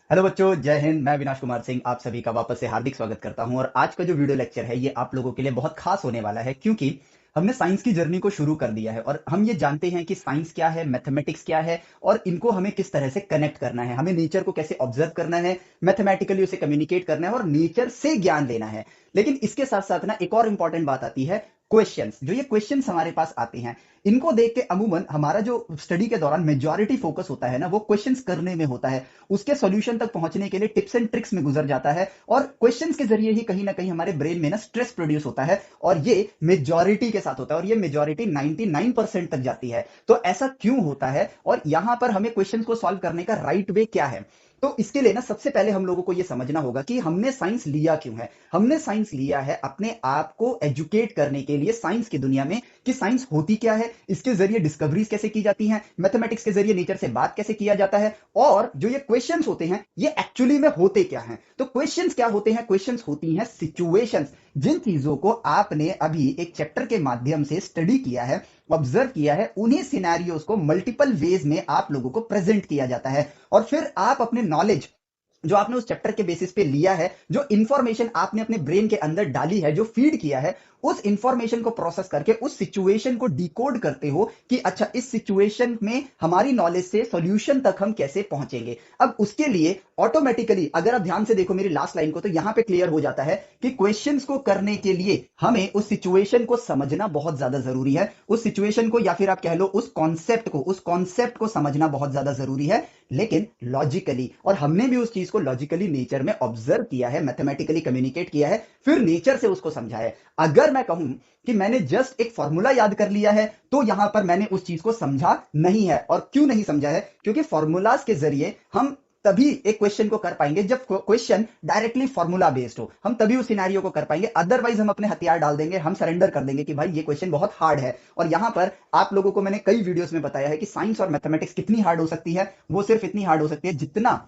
Hello बच्चों, जय हिंद। मैं अविनाश कुमार सिंह आप सभी का वापस से हार्दिक स्वागत करता हूं। और आज का जो वीडियो लेक्चर है ये आप लोगों के लिए बहुत खास होने वाला है, क्योंकि हमने साइंस की जर्नी को शुरू कर दिया है और हम ये जानते हैं कि साइंस क्या है, मैथमेटिक्स क्या है और इनको हमें किस तरह से कनेक्ट करना है। हमें नेचर को कैसे ऑब्जर्व करना है, मैथमेटिकली उसे कम्युनिकेट करना है और नेचर से ज्ञान लेना है। लेकिन इसके साथ साथ ना एक और इंपॉर्टेंट बात आती है, क्वेश्चंस। जो ये क्वेश्चंस हमारे पास आते हैं, इनको देख के अमूमन हमारा जो स्टडी के दौरान मेजॉरिटी फोकस होता है ना, वो क्वेश्चंस करने में होता है। उसके सॉल्यूशन तक पहुंचने के लिए टिप्स एंड ट्रिक्स में गुजर जाता है और क्वेश्चंस के जरिए ही कहीं ना कहीं हमारे ब्रेन में ना स्ट्रेस प्रोड्यूस होता है और ये मेजॉरिटी के साथ होता है और ये मेजॉरिटी 99% तक जाती है। तो ऐसा क्यों होता है और यहां पर हमें क्वेश्चंस को सॉल्व करने का राइट वे क्या है? तो इसके लिए ना सबसे पहले हम लोगों को यह समझना होगा कि हमने साइंस लिया क्यों है। हमने साइंस लिया है अपने आप को एजुकेट करने के लिए साइंस की दुनिया में, कि साइंस होती क्या है, इसके जरिए डिस्कवरीज कैसे की जाती हैं, मैथमेटिक्स के जरिए नेचर से बात कैसे किया जाता है और जो ये क्वेश्चंस होते हैं ये एक्चुअली में होते क्या हैं। तो क्वेश्चंस क्या होते हैं? क्वेश्चंस होती हैं सिचुएशंस। जिन चीजों को आपने अभी एक चैप्टर के माध्यम से स्टडी किया है, ऑब्जर्व किया है, उन्हीं सिनेरियोज को मल्टीपल वेज में आप लोगों को प्रेजेंट किया जाता है और फिर आप अपने नॉलेज जो आपने उस चैप्टर के बेसिस पे लिया है, जो इंफॉर्मेशन आपने अपने ब्रेन के अंदर डाली है, जो फीड किया है, उस इंफॉर्मेशन को प्रोसेस करके उस सिचुएशन को डिकोड करते हो कि अच्छा इस सिचुएशन में हमारी नॉलेज से सॉल्यूशन तक हम कैसे पहुंचेंगे। अब उसके लिए ऑटोमेटिकली अगर आप ध्यान से देखो मेरी लास्ट लाइन को, तो यहां पे क्लियर हो जाता है कि क्वेश्चंस को करने के लिए हमें उस सिचुएशन को समझना बहुत ज्यादा जरूरी है। उस सिचुएशन को या फिर आप कह लो उस कॉन्सेप्ट को समझना बहुत ज्यादा जरूरी है, लेकिन लॉजिकली। और हमने भी उस चीज को लॉजिकली नेचर में ऑब्जर्व किया है, मैथमेटिकली कम्युनिकेट किया है, फिर नेचर से उसको समझा है। अगर मैं कहूं कि मैंने जस्ट एक फॉर्मूला याद कर लिया है, तो यहां पर मैंने उस चीज को समझा नहीं है। और क्यों नहीं समझा है? क्योंकि फॉर्मूलाज के जरिए हम तभी एक क्वेश्चन को कर पाएंगे जब क्वेश्चन डायरेक्टली फॉर्मूला बेस्ड हो। हम तभी उस सिनेरियो को कर पाएंगे, अदरवाइज हम अपने हथियार डाल देंगे, हम सरेंडर कर देंगे कि भाई ये क्वेश्चन बहुत हार्ड है। और यहां पर आप लोगों को मैंने कई वीडियोस में बताया है कि साइंस और मैथमेटिक्स कितनी हार्ड हो सकती है। वो सिर्फ इतनी हार्ड हो सकती है जितना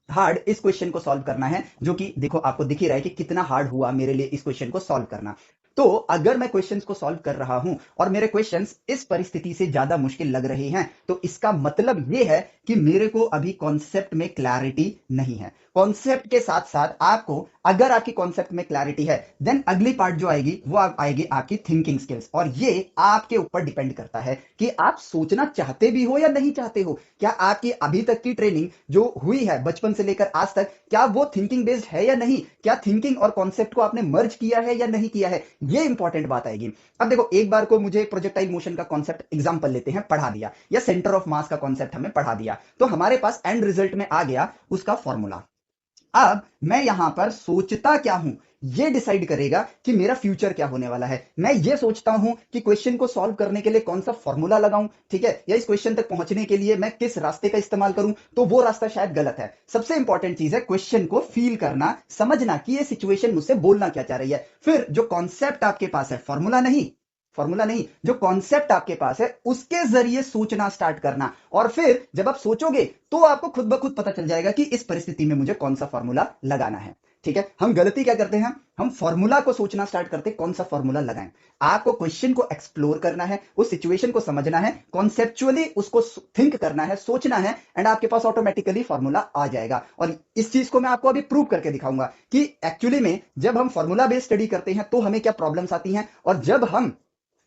हार्ड इस क्वेश्चन को सॉल्व करना है, जो कि देखो आपको दिख ही रहा है कि कितना हार्ड हुआ मेरे लिए इस क्वेश्चन को सॉल्व करना। तो अगर मैं क्वेश्चंस को सॉल्व कर रहा हूं और मेरे क्वेश्चंस इस परिस्थिति से ज्यादा मुश्किल लग रहे हैं, तो इसका मतलब यह है कि मेरे को अभी कॉन्सेप्ट में क्लैरिटी नहीं है। कॉन्सेप्ट के साथ साथ आपको, अगर आपकी कॉन्सेप्ट में क्लैरिटी है, देन अगली पार्ट जो आएगी वो आएगी आपकी थिंकिंग स्किल्स। और ये आपके ऊपर डिपेंड करता है कि आप सोचना चाहते भी हो या नहीं चाहते हो। क्या आपकी अभी तक की ट्रेनिंग जो हुई है बचपन से लेकर आज तक, क्या वो थिंकिंग बेस्ड है या नहीं? क्या थिंकिंग और कॉन्सेप्ट को आपने मर्ज किया है या नहीं किया है? ये इंपॉर्टेंट बात आएगी। अब देखो, एक बार को मुझे प्रोजेक्टाइल मोशन का कॉन्सेप्ट एग्जांपल लेते हैं, पढ़ा दिया, या सेंटर ऑफ मास का कॉन्सेप्ट हमें पढ़ा दिया, तो हमारे पास एंड रिजल्ट में आ गया उसका फॉर्मूला। अब मैं यहां पर सोचता क्या हूं, ये डिसाइड करेगा कि मेरा फ्यूचर क्या होने वाला है। मैं ये सोचता हूं कि क्वेश्चन को सॉल्व करने के लिए कौन सा फॉर्मूला लगाऊं, ठीक है, या इस क्वेश्चन तक पहुंचने के लिए मैं किस रास्ते का इस्तेमाल करूं, तो वो रास्ता शायद गलत है। सबसे इंपॉर्टेंट चीज है क्वेश्चन को फील करना, समझना कि ये सिचुएशन मुझसे बोलना क्या चाह रही है। फिर जो कॉन्सेप्ट आपके पास है, फॉर्मूला नहीं, जो कॉन्सेप्ट आपके पास है उसके जरिए सोचना स्टार्ट करना। और फिर जब आप सोचोगे तो आपको खुद ब खुद पता चल जाएगा कि इस परिस्थिति में मुझे कौन सा फॉर्मूला लगाना है। ठीक है, हम गलती क्या करते हैं, हम फॉर्मूला को सोचना स्टार्ट करते, कौन सा फॉर्मूला लगाएं। आपको क्वेश्चन को एक्सप्लोर करना है, उस सिचुएशन को समझना है, कॉन्सेप्चुअली उसको थिंक करना है, सोचना है, एंड आपके पास ऑटोमेटिकली फॉर्मूला आ जाएगा। और इस चीज को मैं आपको अभी प्रूव करके दिखाऊंगा कि एक्चुअली में जब हम फॉर्मूला बेस्ड स्टडी करते हैं तो हमें क्या प्रॉब्लम्स आती हैं, और जब हम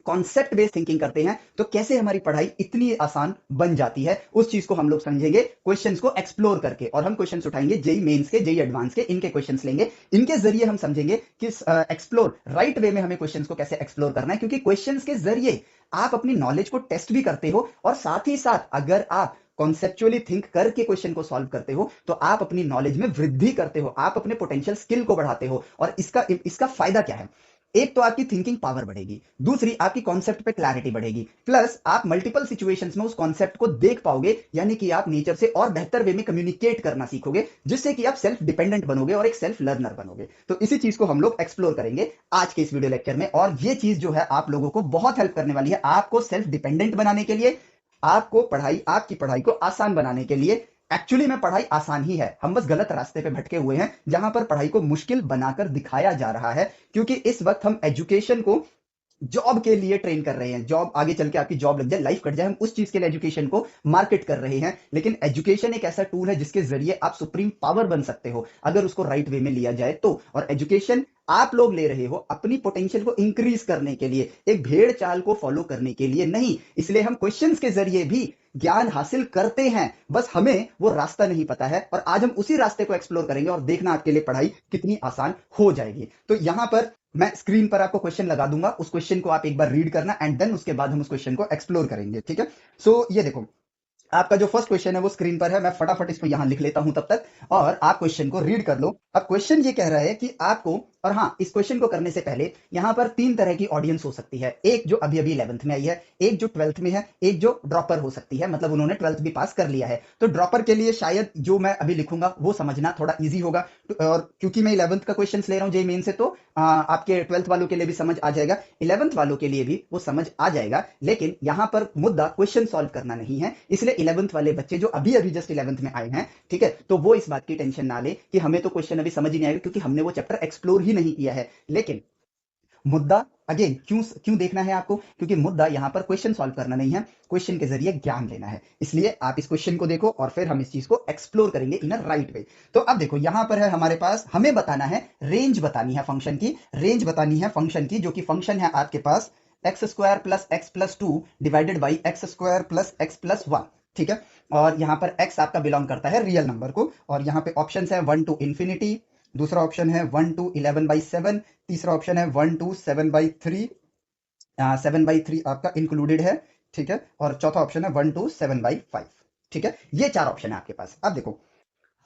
कॉन्सेप्ट बेस्ड थिंकिंग करते हैं तो कैसे हमारी पढ़ाई इतनी आसान बन जाती है। उस चीज को हम लोग समझेंगे क्वेश्चंस को एक्सप्लोर करके। और हम क्वेश्चंस उठाएंगे जेई मेंस के, जेई एडवांस के, इनके क्वेश्चंस लेंगे, इनके जरिए हम समझेंगे कि एक्सप्लोर राइट वे में हमें क्वेश्चंस को कैसे एक्सप्लोर करना है। क्योंकि क्वेश्चंस के जरिए आप अपनी नॉलेज को टेस्ट भी करते हो, और साथ ही साथ अगर आप कॉन्सेप्चुअली थिंक करके क्वेश्चन को सॉल्व करते हो तो आप अपनी नॉलेज में वृद्धि करते हो, आप अपने पोटेंशियल स्किल को बढ़ाते हो। और इसका फायदा क्या है? एक तो आपकी थिंकिंग पावर बढ़ेगी, दूसरी आपकी कॉन्सेप्ट पे क्लैरिटी बढ़ेगी, प्लस आप मल्टीपल सिचुएशंस में उस कॉन्सेप्ट को देख पाओगे, यानी कि आप नेचर से और बेहतर वे में कम्युनिकेट करना सीखोगे, जिससे कि आप सेल्फ डिपेंडेंट बनोगे और एक सेल्फ लर्नर बनोगे। तो इसी चीज को हम लोग एक्सप्लोर करेंगे आज के इस वीडियो लेक्चर में। और ये चीज जो है आप लोगों को बहुत हेल्प करने वाली है, आपको सेल्फ डिपेंडेंट बनाने के लिए, आपकी पढ़ाई को आसान बनाने के लिए। एक्चुअली में पढ़ाई आसान ही है, हम बस गलत रास्ते पे भटके हुए हैं, जहां पर पढ़ाई को मुश्किल बनाकर दिखाया जा रहा है। क्योंकि इस वक्त हम एजुकेशन को जॉब के लिए ट्रेन कर रहे हैं, जॉब आगे चल के आपकी जॉब लग जाए, लाइफ कट जाए, हम उस चीज के लिए एजुकेशन को मार्केट कर रहे हैं। लेकिन एजुकेशन एक ऐसा टूल है जिसके जरिए आप सुप्रीम पावर बन सकते हो अगर उसको राइट वे में लिया जाए तो। और एजुकेशन आप लोग ले रहे हो अपनी पोटेंशियल को इंक्रीज करने के लिए, एक भेड़ चाल को फॉलो करने के लिए नहीं। इसलिए हम क्वेश्चंस के जरिए भी ज्ञान हासिल करते हैं, बस हमें वो रास्ता नहीं पता है। और आज हम उसी रास्ते को एक्सप्लोर करेंगे और देखना आपके लिए पढ़ाई कितनी आसान हो जाएगी। तो यहां पर मैं स्क्रीन पर आपको क्वेश्चन लगा दूंगा, उस क्वेश्चन को आप एक बार रीड करना एंड देन उसके बाद हम उस क्वेश्चन को एक्सप्लोर करेंगे। ठीक है, सो ये देखो, आपका जो फर्स्ट क्वेश्चन है वो स्क्रीन पर है, मैं फटाफट इसको यहां लिख लेता हूं तब तक, और आप क्वेश्चन को रीड कर लो। अब क्वेश्चन ये कह रहा है कि आपको, और हाँ, इस क्वेश्चन को करने से पहले यहां पर तीन तरह की ऑडियंस हो सकती है, एक जो अभी अभी 11th में आई है, एक जो 12th में है, एक जो ड्रॉपर हो सकती है, मतलब उन्होंने 12th भी पास कर लिया है। तो ड्रॉपर के लिए शायद जो मैं अभी लिखूंगा वो समझना थोड़ा इजी होगा, और क्योंकि मैं 11th का क्वेश्चन ले रहा हूं जेई मेन से, तो आपके 12th वालों के लिए भी समझ आ जाएगा, 11th वालों के लिए भी वो समझ आ जाएगा। लेकिन यहां पर मुद्दा क्वेश्चन सॉल्व करना नहीं है, इसलिए 11th वाले बच्चे जो अभी अभी जस्ट 11th में आए हैं, ठीक है, तो वो इस बात की टेंशन ना ले कि हमें तो क्वेश्चन अभी समझ ही नहीं आएगा क्योंकि हमने वो चैप्टर एक्सप्लोर ही नहीं किया है। लेकिन मुद्दा अगेन क्यों क्यों देखना है आपको, क्योंकि मुद्दा यहां पर क्वेश्चन सॉल्व करना नहीं है, क्वेश्चन के जरिए ज्ञान लेना है। इसलिए आप इस क्वेश्चन को देखो और फिर हम इस चीज को एक्सप्लोर करेंगे इन अ राइट वे। तो अब देखो, यहां पर है हमारे पास, हमें बताना है, रेंज बतानी है फंक्शन की, रेंज बतानी है फंक्शन की, जो कि फंक्शन है आपके पास x square plus x plus two divided by x square plus x plus one. ठीक है, और यहां पर x आपका बिलोंग करता है रियल नंबर को, और यहां पे ऑप्शन है 1 टू इंफिनिटी, दूसरा ऑप्शन है 1 टू 11/7, तीसरा ऑप्शन है 1 टू 7/3, 7/3 आपका इंक्लूडेड है। ठीक है, और चौथा ऑप्शन है 1 टू 7/5। ठीक है, ये चार ऑप्शन है आपके पास। अब देखो,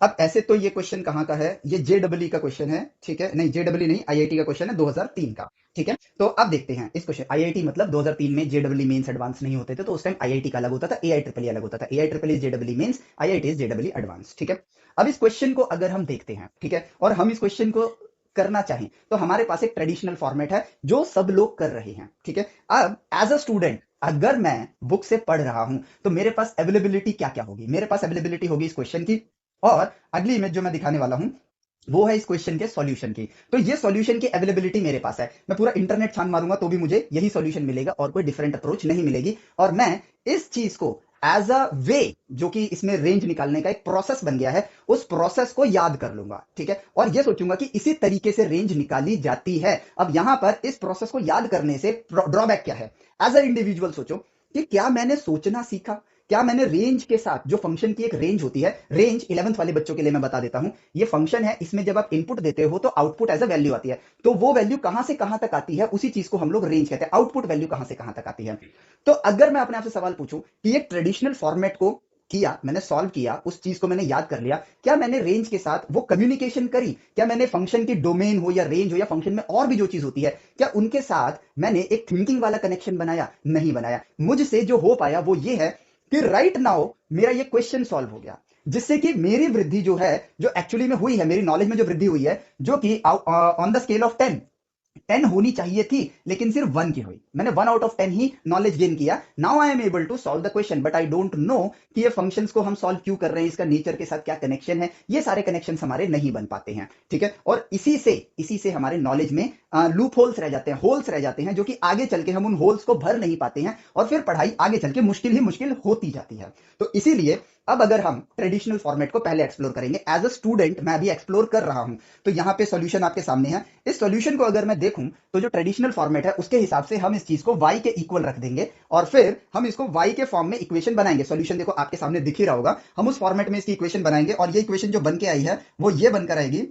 अब ऐसे तो ये क्वेश्चन कहाँ का है, ये जेडब्ल्यू का क्वेश्चन है। ठीक है, नहीं जेडब्ल्यू नहीं, आईआईटी का क्वेश्चन है 2003 का। ठीक है, तो अब देखते हैं इस क्वेश्चन, आईआईटी मतलब 2003 में जेडब्ल्यू मेंस एडवांस नहीं होते थे, तो उस टाइम आईआईटी का अलग होता था, एआई ट्रिपल अलग होता था, AI triple is JW mains, IIT is JW advance. ठीक है, अब इस क्वेश्चन को अगर हम देखते हैं, ठीक है, और हम इस क्वेश्चन को करना चाहें तो हमारे पास एक ट्रेडिशनल फॉर्मेट है जो सब लोग कर रहे हैं। ठीक है, अब एज अ स्टूडेंट अगर मैं बुक से पढ़ रहा हूं तो मेरे पास अवेलेबिलिटी क्या क्या होगी, मेरे पास अवेलेबिलिटी होगी इस क्वेश्चन की, और अगली इमेज जो मैं दिखाने वाला हूं वो है इस क्वेश्चन के सॉल्यूशन की। तो ये सॉल्यूशन की अवेलेबिलिटी मेरे पास है, मैं पूरा इंटरनेट छान मारूंगा तो भी मुझे यही सॉल्यूशन मिलेगा और कोई डिफरेंट अप्रोच नहीं मिलेगी। और मैं इस चीज को एज अ वे, जो कि इसमें रेंज निकालने का एक प्रोसेस बन गया है, उस प्रोसेस को याद कर लूंगा। ठीक है, और ये सोचूंगा कि इसी तरीके से रेंज निकाली जाती है। अब यहां पर इस प्रोसेस को याद करने से ड्रॉबैक क्या है, एज अ इंडिविजुअल सोचो कि क्या मैंने सोचना सीखा, क्या मैंने रेंज के साथ, जो फंक्शन की एक रेंज होती है, रेंज 11th वाले बच्चों के लिए मैं बता देता हूं, ये फंक्शन है, इसमें जब आप इनपुट देते हो तो आउटपुट एज अ वैल्यू आती है, तो वो वैल्यू कहां से कहां तक आती है उसी चीज को हम लोग रेंज कहते हैं, आउटपुट वैल्यू कहां से कहां तक आती है। तो अगर मैं अपने आप से सवाल पूछूं कि एक ट्रेडिशनल फॉर्मेट को किया, मैंने सॉल्व किया, उस चीज को मैंने याद कर लिया, क्या मैंने रेंज के साथ वो कम्युनिकेशन करी, क्या मैंने फंक्शन की डोमेन हो या रेंज हो या फंक्शन में और भी जो चीज होती है, क्या उनके साथ मैंने एक थिंकिंग वाला कनेक्शन बनाया, नहीं बनाया। मुझसे जो हो पाया वो ये है कि राइट नाउ मेरा ये क्वेश्चन सॉल्व हो गया, जिससे कि मेरी वृद्धि जो है, जो एक्चुअली में हुई है, मेरी नॉलेज में जो वृद्धि हुई है, जो कि ऑन द स्केल ऑफ 10 होनी चाहिए थी लेकिन सिर्फ 1 की हुई, मैंने 1 आउट ऑफ 10 ही नॉलेज गेन किया। Now I am able to solve the question, but I don't know कि ये फंक्शंस को हम सॉल्व क्यों कर रहे हैं, इसका नेचर के साथ क्या कनेक्शन है, ये सारे कनेक्शन हमारे नहीं बन पाते हैं। ठीक है, और इसी से हमारे नॉलेज में लूप होल्स रह जाते हैं, होल्स रह जाते हैं, जो कि आगे चल के हम उन होल्स को भर नहीं पाते हैं और फिर पढ़ाई आगे चल के मुश्किल ही मुश्किल होती जाती है। तो इसीलिए अब अगर हम ट्रेडिशनल फॉर्मेट को पहले एक्सप्लोर करेंगे, एज अ स्टूडेंट मैं अभी एक्सप्लोर कर रहा हूं, तो यहां पे सॉल्यूशन आपके सामने है। इस सॉल्यूशन को अगर मैं देखूं तो जो ट्रेडिशनल फॉर्मेट है उसके हिसाब से हम इस चीज को y के इक्वल रख देंगे और फिर हम इसको y के फॉर्म में इक्वेशन बनाएंगे। सॉल्यूशन देखो आपके सामने दिख ही रहा होगा, हम उस फॉर्मेट में इसकी इक्वेशन बनाएंगे और ये इक्वेशन जो बन के आई है वो ये बनकर आएगी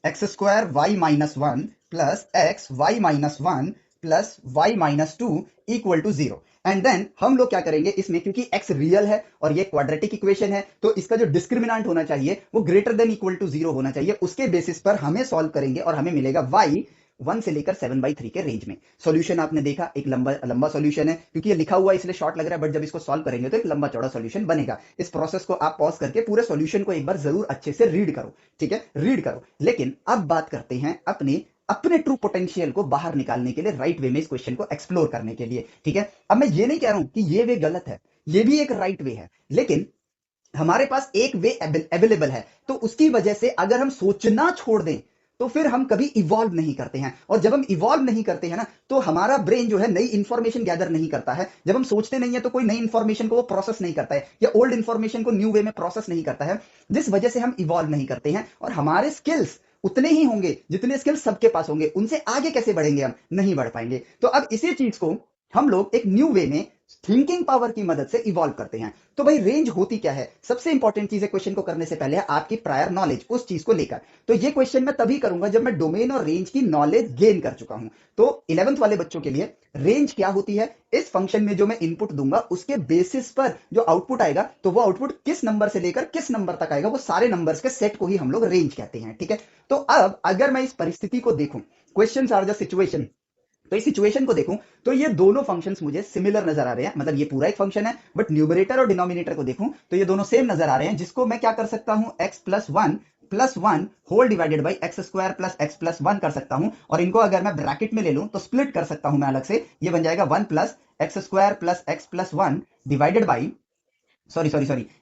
x square y minus one plus x y minus one plus y minus two equal to zero. And then हम लोग क्या करेंगे इसमें, क्योंकि x रियल है और ये क्वाड्रेटिक इक्वेशन है, तो इसका जो डिस्क्रिमिनेंट होना चाहिए वो greater than equal to zero होना चाहिए, उसके बेसिस पर हमें सॉल्व करेंगे और हमें मिलेगा y 1 से लेकर 7/3 के रेंज में। सॉल्यूशन आपने देखा, एक लंबा लंबा सॉल्यूशन है, क्योंकि ये लिखा हुआ है इसलिए शॉर्ट लग रहा है, बट जब इसको सॉल्व करेंगे तो एक लंबा चौड़ा सॉल्यूशन बनेगा। इस प्रोसेस को आप पॉज करके पूरे सॉल्यूशन को एक बार जरूर अच्छे से रीड करो। ठीक है, रीड करो। लेकिन अब बात करते हैं अपने अपने ट्रू पोटेंशियल को बाहर निकालने के लिए, राइट वे में इस क्वेश्चन को एक्सप्लोर करने के लिए। ठीक है, अब मैं ये नहीं कह रहा हूं कि ये वे गलत है, ये भी एक राइट वे है, लेकिन हमारे पास एक वे अवेलेबल है, तो उसकी वजह से अगर हम सोचना छोड़ दें तो फिर हम कभी इवॉल्व नहीं करते हैं। और जब हम इवॉल्व नहीं करते हैं ना, तो हमारा ब्रेन जो है नई इंफॉर्मेशन गैदर नहीं करता है। जब हम सोचते नहीं है तो कोई नई इंफॉर्मेशन को वो प्रोसेस नहीं करता है, या ओल्ड इंफॉर्मेशन को न्यू वे में प्रोसेस नहीं करता है, जिस वजह से हम इवॉल्व नहीं करते हैं। और हमारे स्किल्स उतने ही होंगे जितने स्किल्स सबके पास होंगे, उनसे आगे कैसे बढ़ेंगे, हम नहीं बढ़ पाएंगे। तो अब इसी चीज को हम लोग एक न्यू वे में थिंकिंग पावर की मदद से इवॉल्व करते हैं। तो भाई रेंज होती क्या है? सबसे इंपॉर्टेंट चीज है क्वेश्चन को करने से पहले आपकी प्रायर नॉलेज उस चीज को लेकर। तो ये क्वेश्चन मैं तभी करूंगा जब मैं डोमेन और रेंज की नॉलेज गेन कर चुका हूं। तो 11th वाले बच्चों के लिए रेंज क्या होती है, इस फंक्शन में जो मैं इनपुट दूंगा उसके बेसिस पर जो आउटपुट आएगा, तो वो आउटपुट किस नंबर से लेकर किस नंबर तक आएगा, वो सारे नंबर्स के सेट को ही हम लोग रेंज कहते हैं। ठीक है, तो अब अगर मैं इस परिस्थिति को देखूं, क्वेश्चन आर द सिचुएशन, तो इस सिचुएशन को देखूं तो ये दोनों फंक्शंस मुझे सिमिलर नजर आ रहे हैं। मतलब ये पूरा एक फंक्शन है, बट न्यूमरेटर और डिनोमिनेटर को देखूं तो ये दोनों सेम नजर आ रहे हैं, जिसको मैं क्या कर सकता हूं, x+1 whole divided by x square plus x plus one कर सकता हूं। और इनको अगर मैं ब्रैकेट में ले लूं तो स्प्लिट कर सकता हूं मैं अलग से। ये बन जाएगा 1 plus x square plus x plus one divided by, sorry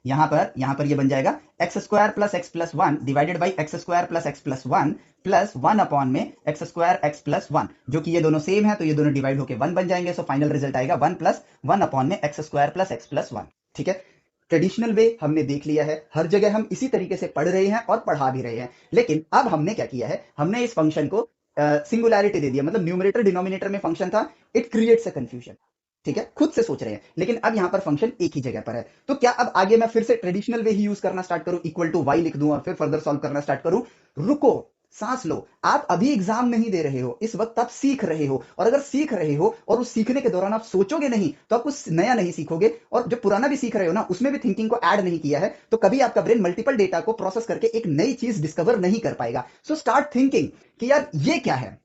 यहां पर ये बन जाएगा x square plus x plus one divided by x square plus x plus one plus one upon में x square x plus one, जो कि ये दोनों सेम है तो ये दोनों डिवाइड होकर वन बन जाएंगे। सो फाइनल रिजल्ट आएगा 1 प्लस वन अपॉन में x square plus x plus one. ठीक है, ट्रेडिशनल वे हमने देख लिया है, हर जगह हम इसी तरीके से पढ़ रहे हैं और पढ़ा भी रहे हैं। लेकिन अब हमने क्या किया है, हमने इस फंक्शन को सिंगुलैरिटी दे दिया। मतलब न्यूमरेटर डिनोमिनेटर में फंक्शन था, इट क्रिएट्स अ कंफ्यूजन। ठीक है, खुद से सोच रहे हैं, लेकिन अब यहां पर फंक्शन एक ही जगह पर है। तो क्या अब आगे मैं फिर से ट्रेडिशनल वे ही यूज करना स्टार्ट करूं, इक्वल टू वाई लिख दूं और फिर फर्दर सॉल्व करना स्टार्ट करूं? रुको, सांस लो। आप अभी एग्जाम नहीं दे रहे हो, इस वक्त आप सीख रहे हो। और अगर सीख रहे हो और उस सीखने के दौरान आप सोचोगे नहीं, तो आप कुछ नया नहीं सीखोगे। और जो पुराना भी सीख रहे हो ना, उसमें भी थिंकिंग को ऐड नहीं किया है, तो कभी आपका ब्रेन मल्टीपल डेटा को प्रोसेस करके एक नई चीज डिस्कवर नहीं कर पाएगा। सो स्टार्ट थिंकिंग कि यार ये क्या है,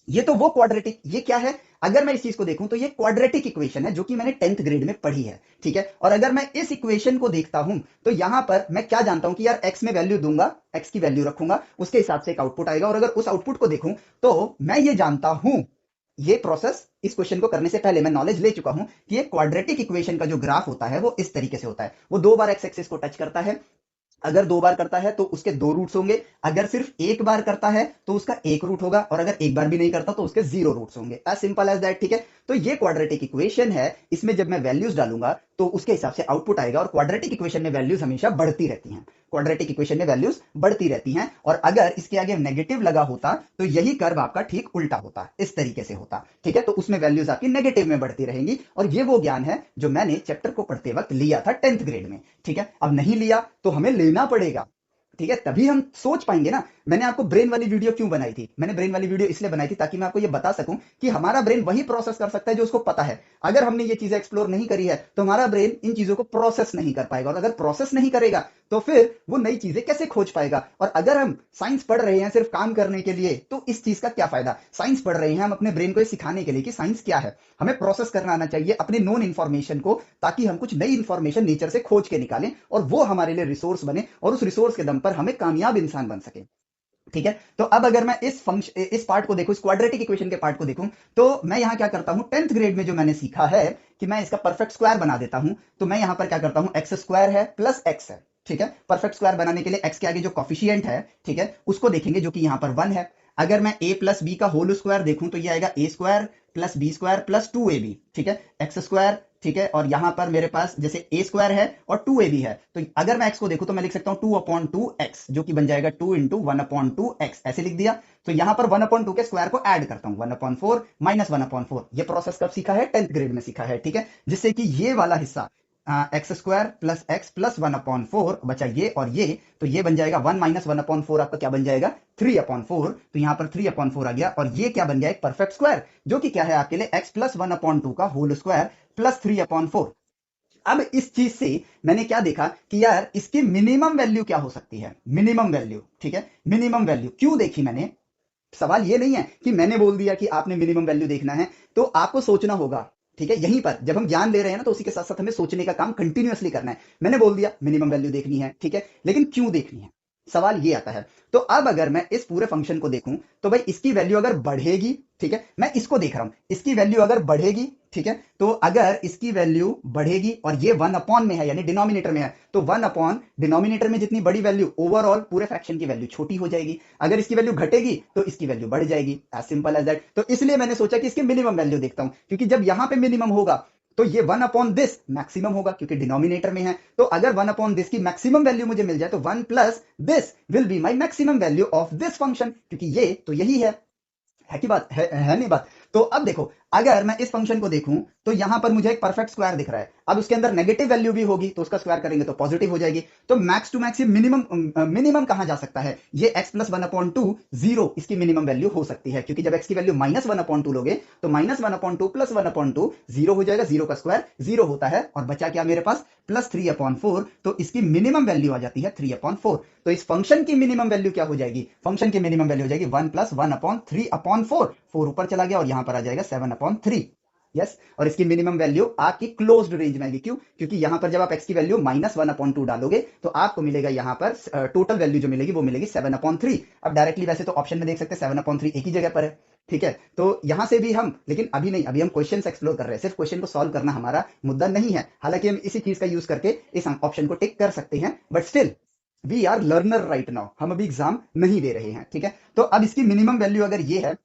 ये तो वो क्वाड्रेटिक, ये क्या है? अगर मैं इस चीज को देखूं तो ये क्वाड्रेटिक इक्वेशन है, जो कि मैंने 10th ग्रेड में पढ़ी है। ठीक है, और अगर मैं इस इक्वेशन को देखता हूं तो यहां पर मैं क्या जानता हूं कि यार x में वैल्यू दूंगा, x की वैल्यू रखूंगा, उसके हिसाब से एक आउटपुट आएगा। और अगर उस आउटपुट को देखूं तो मैं ये जानता हूं, ये प्रोसेस इस क्वेश्चन को करने से पहले मैं नॉलेज ले चुका हूं कि एक क्वाड्रेटिक इक्वेशन का जो ग्राफ होता है वो इस तरीके से होता है। वो दो बार एक्स एक्सिस को टच करता है, अगर दो बार करता है तो उसके दो रूट्स होंगे, अगर सिर्फ एक बार करता है तो उसका एक रूट होगा, और अगर एक बार भी नहीं करता तो उसके जीरो रूट्स होंगे। As simple as that. ठीक है, तो ये क्वाड्रेटिक इक्वेशन है, इसमें जब मैं वैल्यूज डालूंगा तो उसके हिसाब से आउटपुट आएगा। और क्वाड्रेटिक इक्वेशन में वैल्यूज हमेशा बढ़ती रहती हैं, क्वाड्रेटिक इक्वेशन में वैल्यूज बढ़ती रहती हैं। और अगर इसके आगे नेगेटिव लगा होता तो यही कर्व आपका ठीक उल्टा होता, इस तरीके से होता। ठीक है, तो उसमें वैल्यूज आपकी नेगेटिव में बढ़ती रहेंगी। और ये वो ज्ञान है जो मैंने चैप्टर को पढ़ते वक्त लिया था 10th ग्रेड में। ठीक है, अब नहीं लिया तो हमें लेना पड़ेगा। ठीक है, तभी हम सोच पाएंगे ना। मैंने आपको ब्रेन वाली वीडियो क्यों बनाई थी? मैंने ब्रेन वाली वीडियो इसलिए बनाई थी ताकि मैं आपको ये बता सकूं कि हमारा ब्रेन वही प्रोसेस कर सकता है जो उसको पता है। अगर हमने ये चीजें एक्सप्लोर नहीं करी है तो हमारा ब्रेन इन चीजों को प्रोसेस नहीं कर पाएगा, और अगर प्रोसेस नहीं करेगा तो फिर वो नई चीजें कैसे खोज पाएगा? और अगर हम साइंस पढ़ रहे हैं सिर्फ काम करने के लिए, तो इस चीज का क्या फायदा? साइंस पढ़ रहे हैं हम अपने ब्रेन को ये सिखाने के लिए कि साइंस क्या है। हमें प्रोसेस करना आना चाहिए अपने नोन इन्फॉर्मेशन को, ताकि हम कुछ नई इन्फॉर्मेशन नेचर से खोज के निकालें और वो हमारे लिए रिसोर्स बने, और उस रिसोर्स के दम पर हमें कामयाब इंसान बन सके। ठीक है, तो अब अगर मैं इस पार्ट को देखूं, इस क्वाड्रेटिक इक्वेशन के पार्ट को देखूं, तो मैं यहां क्या करता हूं, 10th ग्रेड में जो मैंने सीखा है कि मैं इसका परफेक्ट स्क्वायर बना देता हूं। तो मैं यहां पर क्या करता हूं, एक्स स्क्वायर है प्लस एक्स है। ठीक है, परफेक्ट स्क्वायर बनाने के लिए एक्स के आगे जो कॉफिशियंट है, ठीक है, उसको देखेंगे, जो कि यहां पर 1 है। अगर मैं a प्लस बी का होल स्क्वायर देखूं तो ये आएगा a square plus b square plus 2ab। ठीक है, एक्स स्क्वायर। ठीक है, और यहां पर मेरे पास जैसे ए स्क्वायर है और 2ab है, तो अगर मैं एक्स को देखूं तो मैं लिख सकता हूं 2/2x, जो कि बन जाएगा 2 इंटू 1/2x, ऐसे लिख दिया। तो यहां पर 1/2 के स्क्वायर को ऐड करता हूं, 1/4 माइनस 1/4। ये प्रोसेस कब सीखा है? 10th ग्रेड में सीखा है। ठीक है, जिससे कि ये वाला हिस्सा x square plus x plus 1/4 बचा ये और ये, तो ये बन जाएगा 1 माइनस 1/4, आपका क्या बन जाएगा? 3/4। तो यहां पर 3/4 आ गया, और ये क्या बन गया? एक परफेक्ट स्क्वायर, जो कि क्या है आपके लिए? एक्स प्लस 1/2 का होल स्क्वायर प्लस 3/4। अब इस चीज से मैंने क्या देखा कि यार इसकी मिनिमम वैल्यू क्या हो सकती है? Minimum value. ठीक है, मिनिमम वैल्यू क्यों देखी मैंने? सवाल ये नहीं है कि मैंने बोल दिया कि आपने मिनिमम वैल्यू देखना है, तो आपको सोचना होगा। ठीक है, यहीं पर जब हम ज्ञान ले रहे हैं ना, तो उसी के साथ साथ हमें सोचने का काम कंटिन्यूअसली करना है। मैंने बोल दिया मिनिमम वैल्यू देखनी है, ठीक है, लेकिन क्यों देखनी है? सवाल ये आता है। तो अब अगर मैं इस पूरे फंक्शन को देखूं तो भाई इसकी वैल्यू अगर बढ़ेगी, ठीक है, मैं इसको देख रहा हूं, इसकी वैल्यू अगर बढ़ेगी ठीक है, तो अगर इसकी वैल्यू बढ़ेगी और ये 1 अपॉन में है यानी डिनोमिनेटर में है, तो 1 अपॉन डिनोमिनेटर में जितनी बड़ी वैल्यू ओवरऑल पूरे फ्रैक्शन की वैल्यू छोटी हो जाएगी। अगर इसकी वैल्यू घटेगी तो इसकी वैल्यू बढ़ जाएगी, एज सिंपल एज दैट। तो इसलिए मैंने सोचा कि इसकी मिनिमम वैल्यू देखता हूं, क्योंकि जब यहां पे मिनिमम होगा तो ये 1 अपॉन दिस मैक्सिमम होगा क्योंकि डिनोमिनेटर में है। तो अगर 1 अपॉन दिस की मैक्सिमम वैल्यू मुझे मिल जाए तो 1 plus this will be my maximum value of this function, क्योंकि ये तो यही है कि बात है नहीं बात। तो अब देखो, अगर मैं इस फंक्शन को देखूं तो यहां पर मुझे एक परफेक्ट स्क्वायर दिख रहा है। अब उसके अंदर नेगेटिव वैल्यू भी होगी तो उसका स्क्वायर करेंगे तो पॉजिटिव हो जाएगी। तो मैक्स टू मैक्स ये मिनिमम कहां जा सकता है, ये x प्लस 1/2 जीरो इसकी मिनिमम वैल्यू हो सकती है, क्योंकि जब x की वैल्यू -1/2 लोगे तो -1/2 प्लस 1/2 जीरो हो जाएगा, जीरो का स्क्वायर जीरो होता है, और बचा क्या मेरे पास प्लस 3/4। तो इसकी मिनिमम वैल्यू आ जाती है 3/4। तो इस फंक्शन की मिनिमम वैल्यू क्या हो जाएगी, फंक्शन की मिनिमम वैल्यू हो जाएगी 1 प्लस 1/3/4। 4 ऊपर चला गया और यहां पर आ जाएगा 7/3। यस, और इसकी मिनिमम वैल्यू आपकी क्लोज्ड रेंज में आएगी। क्यों, क्योंकि यहां पर जब आप x की वैल्यू -1/2 डालोगे तो आपको मिलेगा यहां पर टोटल वैल्यू जो मिलेगी वो मिलेगी 7/3। अब डायरेक्टली वैसे तो ऑप्शन में देख सकते हैं 7/3 एक ही जगह पर है, ठीक है, तो यहां से भी हम, लेकिन अभी नहीं, अभी हम क्वेश्चन एक्सप्लोर कर रहे हैं, सिर्फ क्वेश्चन को सॉल्व करना हमारा मुद्दा नहीं है। हालांकि हम इसी चीज का यूज करके इस ऑप्शन को टिक कर सकते हैं, but still we are learner right now, हम अभी एग्जाम नहीं दे रहे हैं, ठीक है। तो अब इसकी मिनिमम वैल्यू अगर ये है,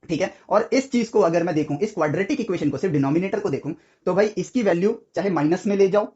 ठीक है, और इस चीज को अगर मैं देखूं, इस क्वाड्रेटिक इक्वेशन को सिर्फ डिनोमिनेटर को देखूं, तो भाई इसकी वैल्यू चाहे माइनस में ले जाओ,